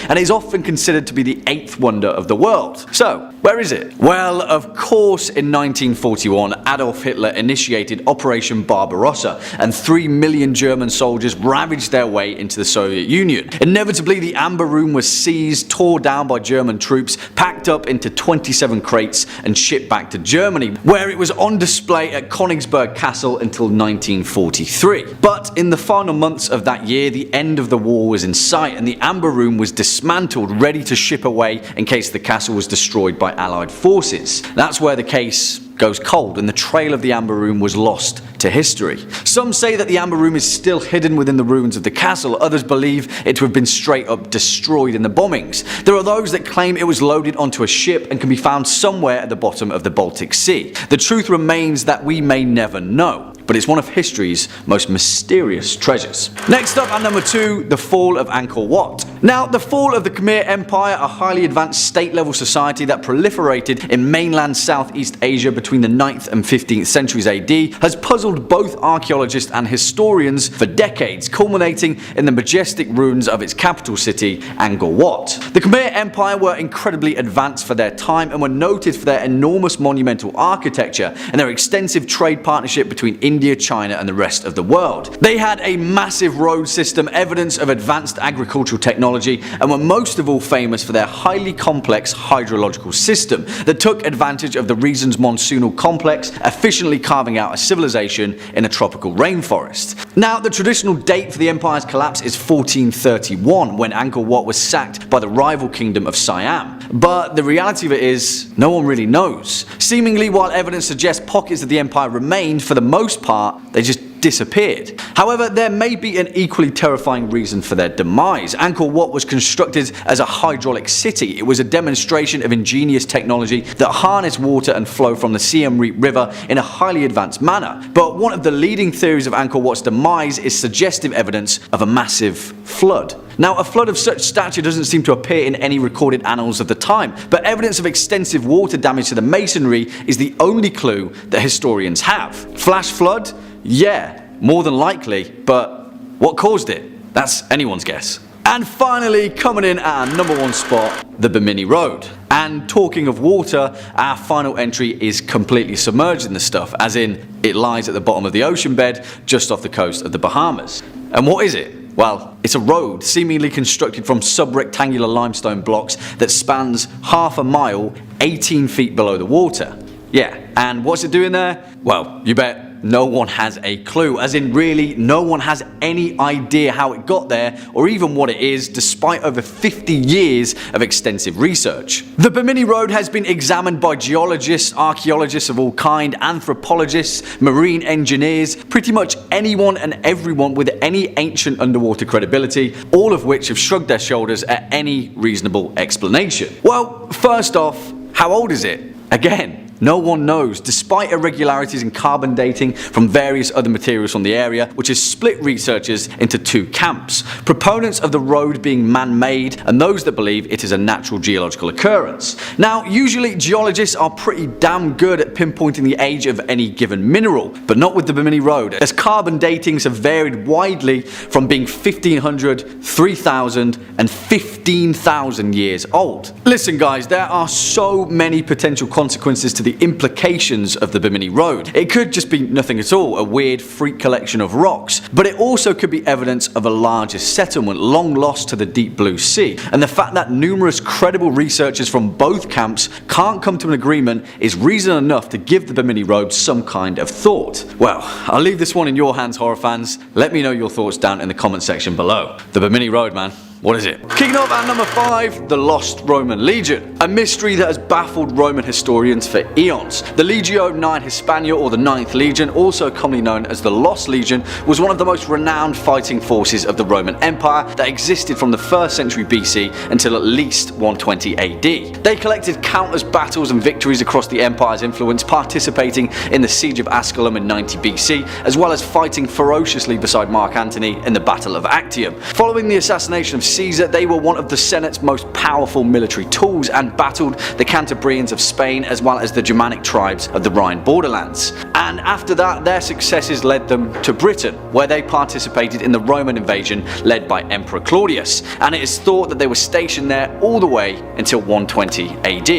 and is often considered to be the 8th wonder of the world. So, where is it? Well, of course, in 1941, Adolf Hitler initiated Operation Barbarossa, and 3 million German soldiers ravaged their way into the Soviet Union. Inevitably, the Amber Room was seized, tore down by German troops, packed up into 27 crates, and shipped back to Germany, where it was on display at Königsberg Castle until 1943. But in the final months of that year, the end of the war was in sight, and the Amber Room was dismantled, ready to ship away in case the castle was destroyed by Allied forces. That's where the case goes cold, and the trail of the Amber Room was lost to history. Some say that the Amber Room is still hidden within the ruins of the castle, others believe it to have been straight up destroyed in the bombings. There are those that claim it was loaded onto a ship and can be found somewhere at the bottom of the Baltic Sea. The truth remains that we may never know, but it's one of history's most mysterious treasures. Next up at number 2, the fall of Angkor Wat. Now, the fall of the Khmer Empire, a highly advanced state-level society that proliferated in mainland Southeast Asia between the 9th and 15th centuries AD, has puzzled both archaeologists and historians for decades, culminating in the majestic ruins of its capital city, Angkor Wat. The Khmer Empire were incredibly advanced for their time and were noted for their enormous monumental architecture and their extensive trade partnership between India, China, and the rest of the world. They had a massive road system, evidence of advanced agricultural technology, and were most of all famous for their highly complex hydrological system that took advantage of the region's monsoonal complex, efficiently carving out a civilization in a tropical rainforest. Now, the traditional date for the empire's collapse is 1431, when Angkor Wat was sacked by the rival kingdom of Siam. But the reality of it is, no one really knows. Seemingly, while evidence suggests pockets of the empire remained, for the most part, they just disappeared. However, there may be an equally terrifying reason for their demise. Angkor Wat was constructed as a hydraulic city. It was a demonstration of ingenious technology that harnessed water and flow from the Siem Reap River in a highly advanced manner. But one of the leading theories of Angkor Wat's demise is suggestive evidence of a massive flood. Now, a flood of such stature doesn't seem to appear in any recorded annals of the time, but evidence of extensive water damage to the masonry is the only clue that historians have. Flash flood? Yeah, more than likely, but what caused it? That's anyone's guess. And finally, coming in at our number 1 spot, the Bimini Road. And talking of water, our final entry is completely submerged in the stuff, as in it lies at the bottom of the ocean bed just off the coast of the Bahamas. And what is it? Well, it's a road seemingly constructed from sub-rectangular limestone blocks that spans half a mile 18 feet below the water. Yeah, and what's it doing there? Well, you bet no one has a clue, as in really no one has any idea how it got there or even what it is, despite over 50 years of extensive research. The Bimini Road has been examined by geologists, archaeologists of all kind, anthropologists, marine engineers, pretty much anyone and everyone with any ancient underwater credibility, all of which have shrugged their shoulders at any reasonable explanation. Well, first off, how old is it? Again, no one knows, despite irregularities in carbon dating from various other materials from the area, which has split researchers into 2 camps. Proponents of the road being man-made and those that believe it is a natural geological occurrence. Now, usually geologists are pretty damn good at pinpointing the age of any given mineral, but not with the Bimini Road, as carbon datings have varied widely from being 1500, 3000 and 15,000 years old. Listen guys, there are so many potential consequences to the implications of the Bimini Road. It could just be nothing at all, a weird freak collection of rocks, but it also could be evidence of a larger settlement long lost to the deep blue sea, and the fact that numerous credible researchers from both camps can't come to an agreement is reason enough to give the Bimini Road some kind of thought. Well, I'll leave this one in your hands, horror fans. Let me know your thoughts down in the comment section below. The Bimini Road, man. What is it? Kicking off at number 5, the Lost Roman Legion. A mystery that has baffled Roman historians for eons. The Legio IX Hispania, or the 9th Legion, also commonly known as the Lost Legion, was one of the most renowned fighting forces of the Roman Empire that existed from the 1st century BC until at least 120 AD. They collected countless battles and victories across the Empire's influence, participating in the Siege of Asculum in 90 BC, as well as fighting ferociously beside Mark Antony in the Battle of Actium. Following the assassination of Caesar, they were one of the Senate's most powerful military tools and battled the Cantabrians of Spain as well as the Germanic tribes of the Rhine borderlands. And after that, their successes led them to Britain, where they participated in the Roman invasion led by Emperor Claudius, and it is thought that they were stationed there all the way until 120 AD.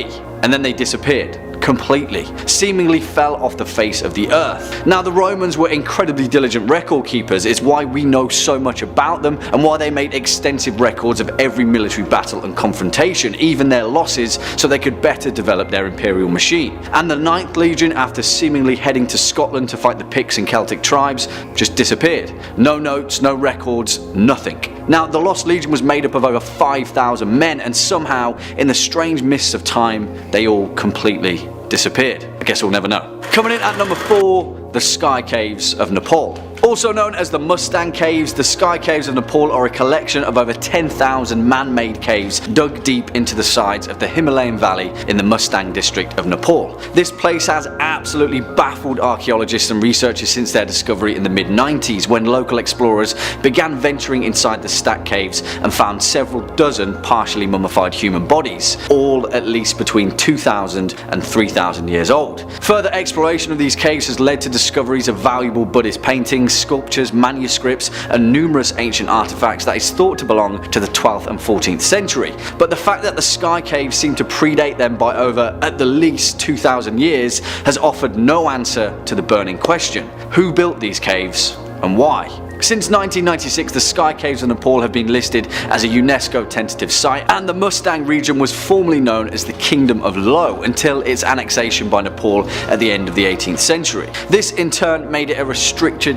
And then they disappeared completely, seemingly fell off the face of the earth. Now, the Romans were incredibly diligent record keepers. It's why we know so much about them and why they made extensive records of every military battle and confrontation, even their losses, so they could better develop their imperial machine. And the 9th Legion, after seemingly heading to Scotland to fight the Picts and Celtic tribes, just disappeared. No notes, no records, nothing. Now, the Lost Legion was made up of over 5,000 men, and somehow, in the strange mists of time, they all completely disappeared. I guess we'll never know. Coming in at number 4, the Sky Caves of Nepal. Also known as the Mustang Caves, the Sky Caves of Nepal are a collection of over 10,000 man-made caves dug deep into the sides of the Himalayan Valley in the Mustang district of Nepal. This place has absolutely baffled archaeologists and researchers since their discovery in the mid-90s, when local explorers began venturing inside the stacked caves and found several dozen partially mummified human bodies, all at least between 2,000 and 3,000 years old. Further exploration of these caves has led to discoveries of valuable Buddhist paintings, sculptures, manuscripts and numerous ancient artifacts that is thought to belong to the 12th and 14th century. But the fact that the Sky Caves seem to predate them by over at the least 2,000 years has offered no answer to the burning question: who built these caves and why? Since 1996, the Sky Caves of Nepal have been listed as a UNESCO tentative site, and the Mustang region was formerly known as the Kingdom of Lo until its annexation by Nepal at the end of the 18th century. This in turn made it a restricted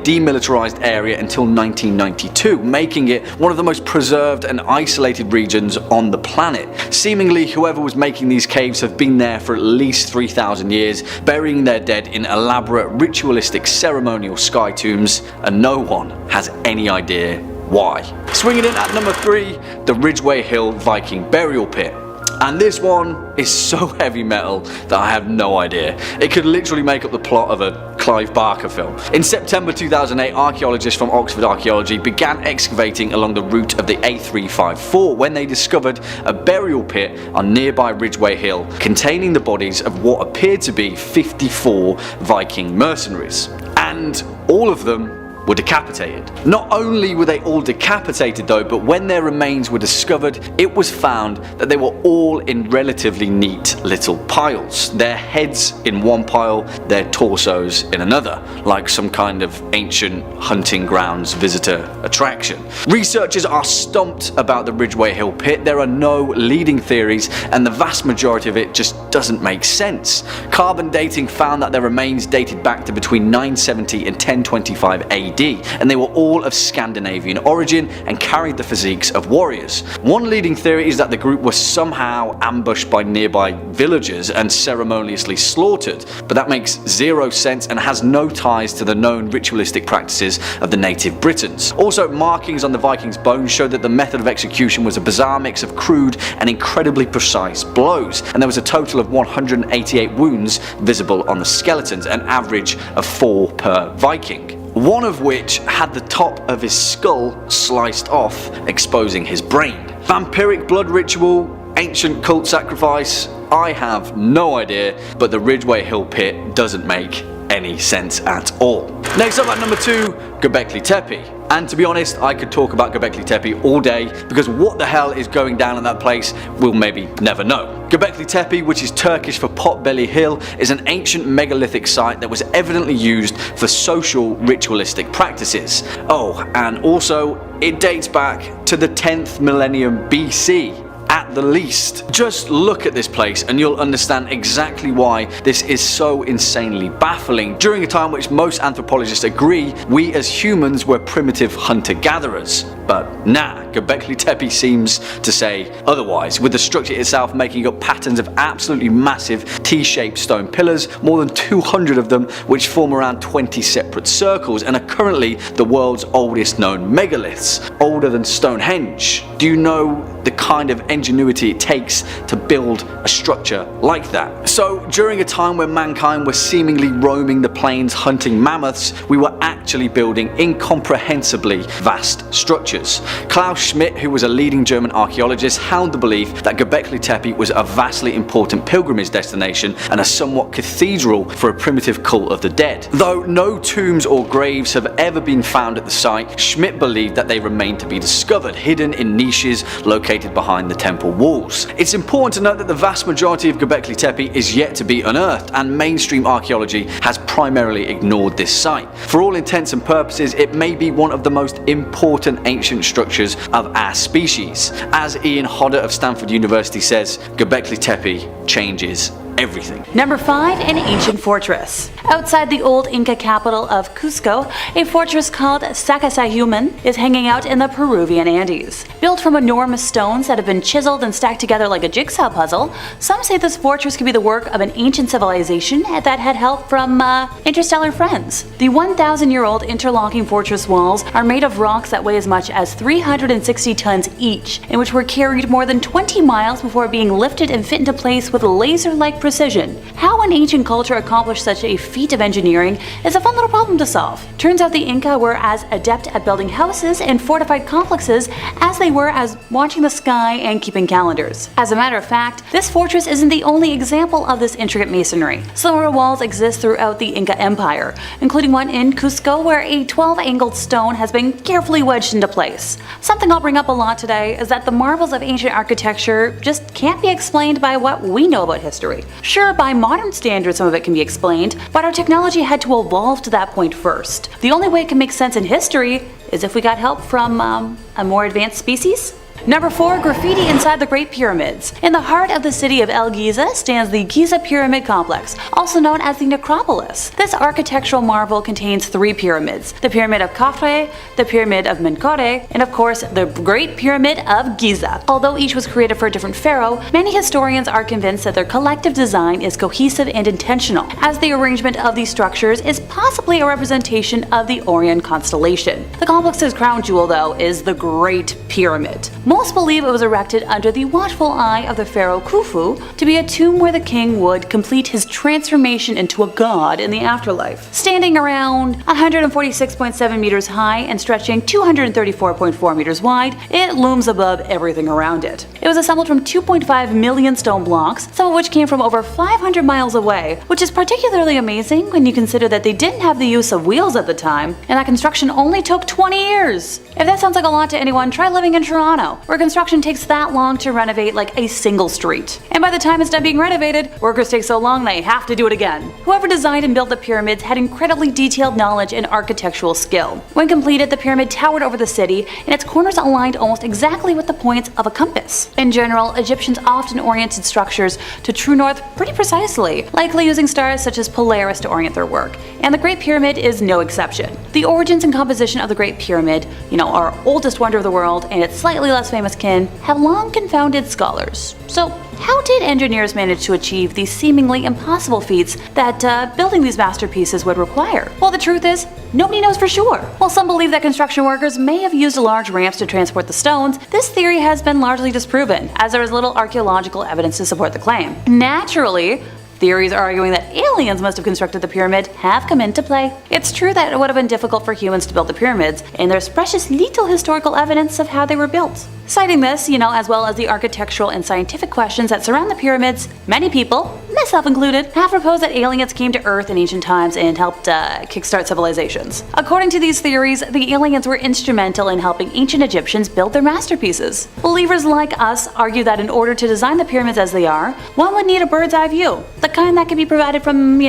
demilitarized area until 1992, making it one of the most preserved and isolated regions on the planet. Seemingly, whoever was making these caves have been there for at least 3,000 years, burying their dead in elaborate ritualistic ceremonial sky tombs, and no one has any idea why. Swinging in at number 3, the Ridgeway Hill Viking Burial Pit. And this one is so heavy metal that I have no idea. It could literally make up the plot of a Clive Barker film. In September 2008, archaeologists from Oxford Archaeology began excavating along the route of the A354 when they discovered a burial pit on nearby Ridgeway Hill containing the bodies of what appeared to be 54 Viking mercenaries. And all of them were decapitated. Not only were they all decapitated though, but when their remains were discovered, it was found that they were all in relatively neat little piles. Their heads in one pile, their torsos in another, like some kind of ancient hunting grounds visitor attraction. Researchers are stumped about the Ridgeway Hill pit. There are no leading theories, and the vast majority of it just doesn't make sense. Carbon dating found that their remains dated back to between 970 and 1025 AD, and they were all of Scandinavian origin and carried the physiques of warriors. One leading theory is that the group was somehow ambushed by nearby villagers and ceremoniously slaughtered, but that makes zero sense and has no ties to the known ritualistic practices of the native Britons. Also, markings on the Vikings' bones show that the method of execution was a bizarre mix of crude and incredibly precise blows, and there was a total of 188 wounds visible on the skeletons, an average of 4 per Viking, one of which had the top of his skull sliced off, exposing his brain. Vampiric blood ritual, ancient cult sacrifice, I have no idea, but the Ridgeway Hill pit doesn't make any sense at all. Next up at number 2, Gobekli Tepe. And to be honest, I could talk about Gobekli Tepe all day, because what the hell is going down in that place, we'll maybe never know. Gobekli Tepe, which is Turkish for Potbelly Hill, is an ancient megalithic site that was evidently used for social ritualistic practices. Oh, and also, it dates back to the 10th millennium BC. At the least. Just look at this place and you'll understand exactly why this is so insanely baffling. During a time which most anthropologists agree we as humans were primitive hunter-gatherers. But nah, Gobekli Tepe seems to say otherwise, with the structure itself making up patterns of absolutely massive T-shaped stone pillars, more than 200 of them, which form around 20 separate circles and are currently the world's oldest known megaliths, older than Stonehenge. Do you know the kind of ingenuity it takes to build a structure like that? So during a time when mankind was seemingly roaming the plains hunting mammoths, we were actually building incomprehensibly vast structures. Klaus Schmidt, who was a leading German archaeologist, held the belief that Gobekli Tepe was a vastly important pilgrimage destination and a somewhat cathedral for a primitive cult of the dead. Though no tombs or graves have ever been found at the site, Schmidt believed that they remained to be discovered, hidden in niches located behind the temple walls. It's important to note that the vast majority of Gobekli Tepe is yet to be unearthed, and mainstream archaeology has primarily ignored this site. For all intents and purposes, it may be one of the most important ancient structures of our species. As Ian Hodder of Stanford University says, Gobekli Tepe changes everything. Number 5, an ancient fortress. Outside the old Inca capital of Cusco, a fortress called Sacsayhuaman is hanging out in the Peruvian Andes. Built from enormous stones that have been chiseled and stacked together like a jigsaw puzzle, some say this fortress could be the work of an ancient civilization that had help from interstellar friends. The 1,000-year-old interlocking fortress walls are made of rocks that weigh as much as 360 tons each, and which were carried more than 20 miles before being lifted and fit into place with laser-like precision. How an ancient culture accomplished such a feat of engineering is a fun little problem to solve. Turns out the Inca were as adept at building houses and fortified complexes as they were as watching the sky and keeping calendars. As a matter of fact, this fortress isn't the only example of this intricate masonry. Similar walls exist throughout the Inca Empire, including one in Cusco where a 12-angled stone has been carefully wedged into place. Something I'll bring up a lot today is that the marvels of ancient architecture just can't be explained by what we know about history. Sure, by modern standards some of it can be explained, but our technology had to evolve to that point first. The only way it can make sense in history is if we got help from a more advanced species. Number 4, graffiti inside the Great Pyramids. In the heart of the city of El Giza stands the Giza Pyramid Complex, also known as the Necropolis. This architectural marvel contains 3 pyramids: the Pyramid of Khafre, the Pyramid of Menkaure, and of course the Great Pyramid of Giza. Although each was created for a different pharaoh, many historians are convinced that their collective design is cohesive and intentional, as the arrangement of these structures is possibly a representation of the Orion constellation. The complex's crown jewel, though, is the Great Pyramid. Most believe it was erected under the watchful eye of the pharaoh Khufu to be a tomb where the king would complete his transformation into a god in the afterlife. Standing around 146.7 meters high and stretching 234.4 meters wide, it looms above everything around it. It was assembled from 2.5 million stone blocks, some of which came from over 500 miles away, which is particularly amazing when you consider that they didn't have the use of wheels at the time, and that construction only took 20 years. If that sounds like a lot to anyone, try living in Toronto, where construction takes that long to renovate like a single street. And by the time it's done being renovated, workers take so long they have to do it again. Whoever designed and built the pyramids had incredibly detailed knowledge and architectural skill. When completed, the pyramid towered over the city, and its corners aligned almost exactly with the points of a compass. In general, Egyptians often oriented structures to true north pretty precisely, likely using stars such as Polaris to orient their work, and the Great Pyramid is no exception. The origins and composition of the Great Pyramid, our oldest wonder of the world and its slightly less famous kin, have long confounded scholars. So, how did engineers manage to achieve these seemingly impossible feats that building these masterpieces would require? Well, the truth is, nobody knows for sure. While some believe that construction workers may have used large ramps to transport the stones, this theory has been largely disproven, as there is little archaeological evidence to support the claim. Naturally, theories arguing that aliens must have constructed the pyramid have come into play. It's true that it would have been difficult for humans to build the pyramids, and there's precious little historical evidence of how they were built. Citing this, as well as the architectural and scientific questions that surround the pyramids, many people, myself included, have proposed that aliens came to Earth in ancient times and helped kickstart civilizations. According to these theories, the aliens were instrumental in helping ancient Egyptians build their masterpieces. Believers like us argue that in order to design the pyramids as they are, one would need a bird's eye view, the kind that can be provided from,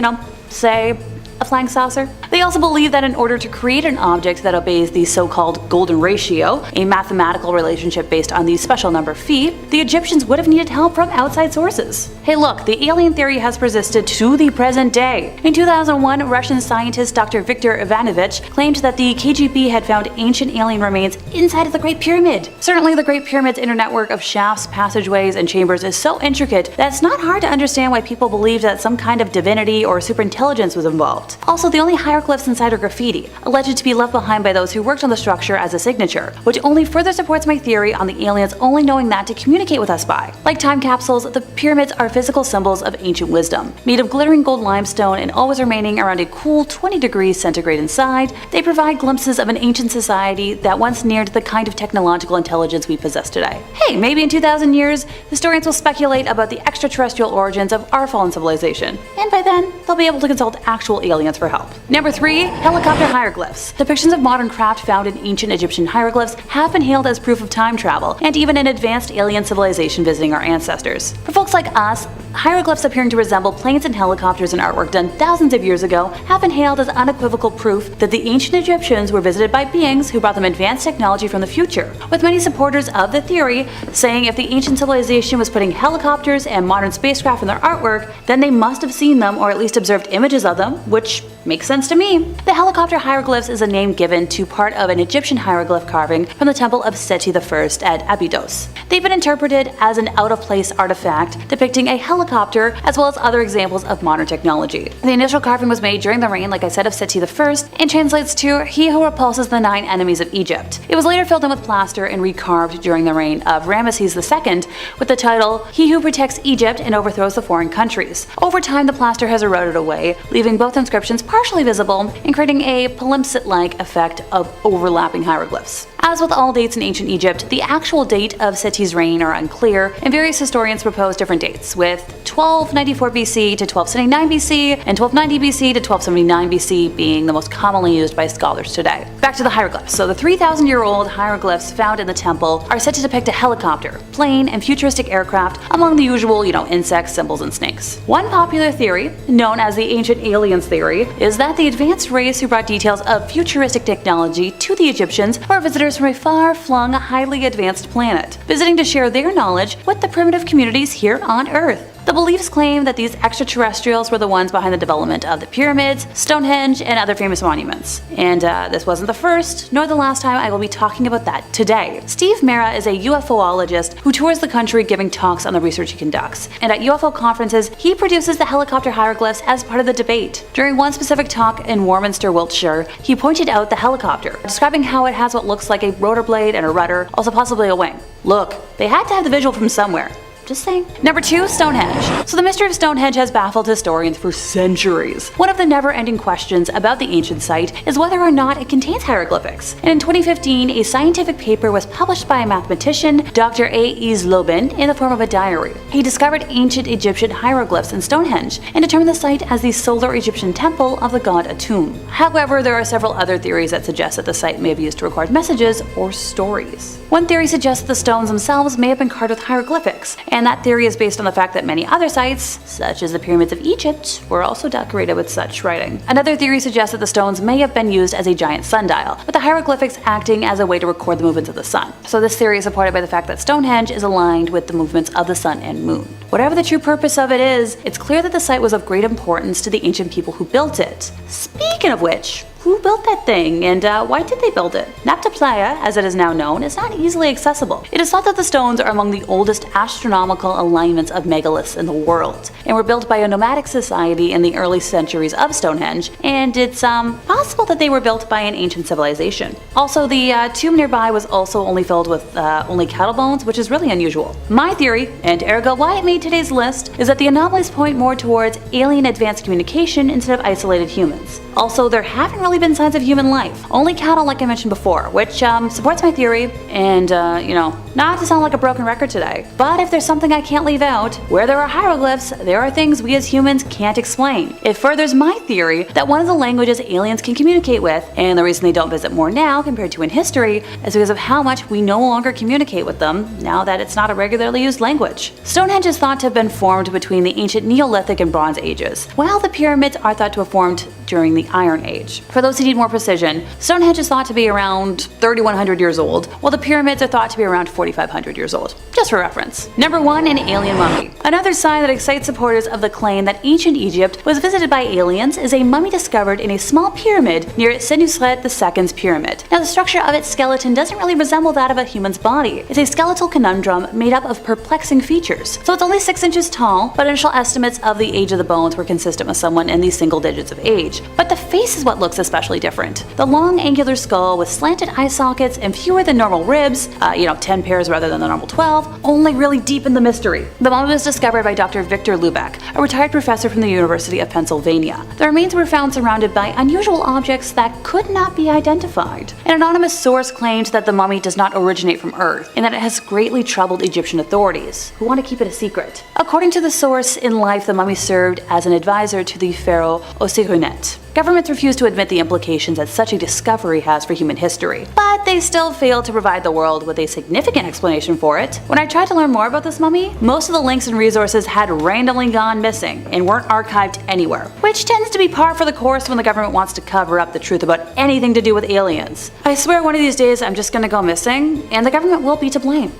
say, a flying saucer. They also believe that in order to create an object that obeys the so-called golden ratio, a mathematical relationship based on the special number phi, the Egyptians would have needed help from outside sources. Hey look, the alien theory has persisted to the present day. In 2001, Russian scientist Dr. Viktor Ivanovich claimed that the KGB had found ancient alien remains inside of the Great Pyramid. Certainly the Great Pyramid's inner network of shafts, passageways, and chambers is so intricate that it's not hard to understand why people believed that some kind of divinity or superintelligence was involved. Also, the only hieroglyphs inside are graffiti, alleged to be left behind by those who worked on the structure as a signature, which only further supports my theory on the aliens only knowing that to communicate with us by. Like time capsules, the pyramids are physical symbols of ancient wisdom. Made of glittering gold limestone and always remaining around a cool 20 degrees centigrade inside, they provide glimpses of an ancient society that once neared the kind of technological intelligence we possess today. Hey, maybe in 2,000 years, historians will speculate about the extraterrestrial origins of our fallen civilization, and by then, they'll be able to consult actual aliens for help. Number 3. Helicopter hieroglyphs. Depictions of modern craft found in ancient Egyptian hieroglyphs have been hailed as proof of time travel, and even an advanced alien civilization visiting our ancestors. For folks like us, hieroglyphs appearing to resemble planes and helicopters in artwork done thousands of years ago have been hailed as unequivocal proof that the ancient Egyptians were visited by beings who brought them advanced technology from the future, with many supporters of the theory saying if the ancient civilization was putting helicopters and modern spacecraft in their artwork, then they must have seen them or at least observed images of them, which makes sense to me. The helicopter hieroglyphs is a name given to part of an Egyptian hieroglyph carving from the temple of Seti I at Abydos. They've been interpreted as an out-of-place artifact depicting a helicopter as well as other examples of modern technology. The initial carving was made during the reign, like I said, of Seti I and translates to "He who repulses the 9 enemies of Egypt." It was later filled in with plaster and recarved during the reign of Ramesses II with the title "He who protects Egypt and overthrows the foreign countries." Over time, the plaster has eroded away, leaving both inscriptions partially visible and creating a palimpsest-like effect of overlapping hieroglyphs. As with all dates in ancient Egypt, the actual date of Seti's reign are unclear, and various historians propose different dates, with 1294 BC to 1279 BC and 1290 BC to 1279 BC being the most commonly used by scholars today. Back to the hieroglyphs. So the 3,000-year-old hieroglyphs found in the temple are said to depict a helicopter, plane, and futuristic aircraft among the usual, insects, symbols, and snakes. One popular theory, known as the ancient aliens theory, is that the advanced race who brought details of futuristic technology to the Egyptians were visitors from a far-flung, highly advanced planet, visiting to share their knowledge with the primitive communities here on Earth. The beliefs claim that these extraterrestrials were the ones behind the development of the pyramids, Stonehenge, and other famous monuments. And this wasn't the first, nor the last time I will be talking about that today. Steve Mera is a UFOologist who tours the country giving talks on the research he conducts. And at UFO conferences, he produces the helicopter hieroglyphs as part of the debate. During one specific talk in Warminster, Wiltshire, he pointed out the helicopter, describing how it has what looks like a rotor blade and a rudder, also possibly a wing. Look, they had to have the visual from somewhere. Just saying. Number 2, Stonehenge. So the mystery of Stonehenge has baffled historians for centuries. One of the never-ending questions about the ancient site is whether or not it contains hieroglyphics. And in 2015, a scientific paper was published by a mathematician, Dr. A.E. Zlobin, in the form of a diary. He discovered ancient Egyptian hieroglyphs in Stonehenge and determined the site as the solar Egyptian temple of the god Atum. However, there are several other theories that suggest that the site may have used to record messages or stories. One theory suggests that the stones themselves may have been carved with hieroglyphics, and that theory is based on the fact that many other sites, such as the pyramids of Egypt, were also decorated with such writing. Another theory suggests that the stones may have been used as a giant sundial, with the hieroglyphics acting as a way to record the movements of the sun. So this theory is supported by the fact that Stonehenge is aligned with the movements of the sun and moon. Whatever the true purpose of it is, it's clear that the site was of great importance to the ancient people who built it. Speaking of which, who built that thing, and why did they build it? Nabta Playa, as it is now known, is not easily accessible. It is thought that the stones are among the oldest astronomical alignments of megaliths in the world, and were built by a nomadic society in the early centuries of Stonehenge, and it's possible that they were built by an ancient civilization. Also, the tomb nearby was also only filled with only cattle bones, which is really unusual. My theory, and ergo why it made today's list, is that the anomalies point more towards alien advanced communication instead of isolated humans. Also, there haven't really been signs of human life, only cattle like I mentioned before, which supports my theory, and not to sound like a broken record today, but if there's something I can't leave out, where there are hieroglyphs, there are things we as humans can't explain. It furthers my theory that one of the languages aliens can communicate with, and the reason they don't visit more now compared to in history, is because of how much we no longer communicate with them, now that it's not a regularly used language. Stonehenge is thought to have been formed between the ancient Neolithic and Bronze Ages, while the pyramids are thought to have formed during the Iron Age. For those who need more precision, Stonehenge is thought to be around 3,100 years old, while the pyramids are thought to be around 4,500 years old. Just for reference. Number 1, an alien mummy. Another sign that excites supporters of the claim that ancient Egypt was visited by aliens is a mummy discovered in a small pyramid near Senusret II's pyramid. Now, the structure of its skeleton doesn't really resemble that of a human's body. It's a skeletal conundrum made up of perplexing features. So it's only 6 inches tall, but initial estimates of the age of the bones were consistent with someone in the single digits of age. But the face is what looks especially different. The long angular skull with slanted eye sockets and fewer than normal ribs, 10 pairs rather than the normal 12, only really deepen the mystery. The mummy was discovered by Dr. Victor Lubeck, a retired professor from the University of Pennsylvania. The remains were found surrounded by unusual objects that could not be identified. An anonymous source claimed that the mummy does not originate from Earth, and that it has greatly troubled Egyptian authorities, who want to keep it a secret. According to the source, in life the mummy served as an advisor to the pharaoh Osirunet. Governments refuse to admit the implications that such a discovery has for human history, but they still fail to provide the world with a significant explanation for it. When I tried to learn more about this mummy, most of the links and resources had randomly gone missing and weren't archived anywhere, which tends to be par for the course when the government wants to cover up the truth about anything to do with aliens. I swear one of these days I'm just gonna go missing, and the government will be to blame.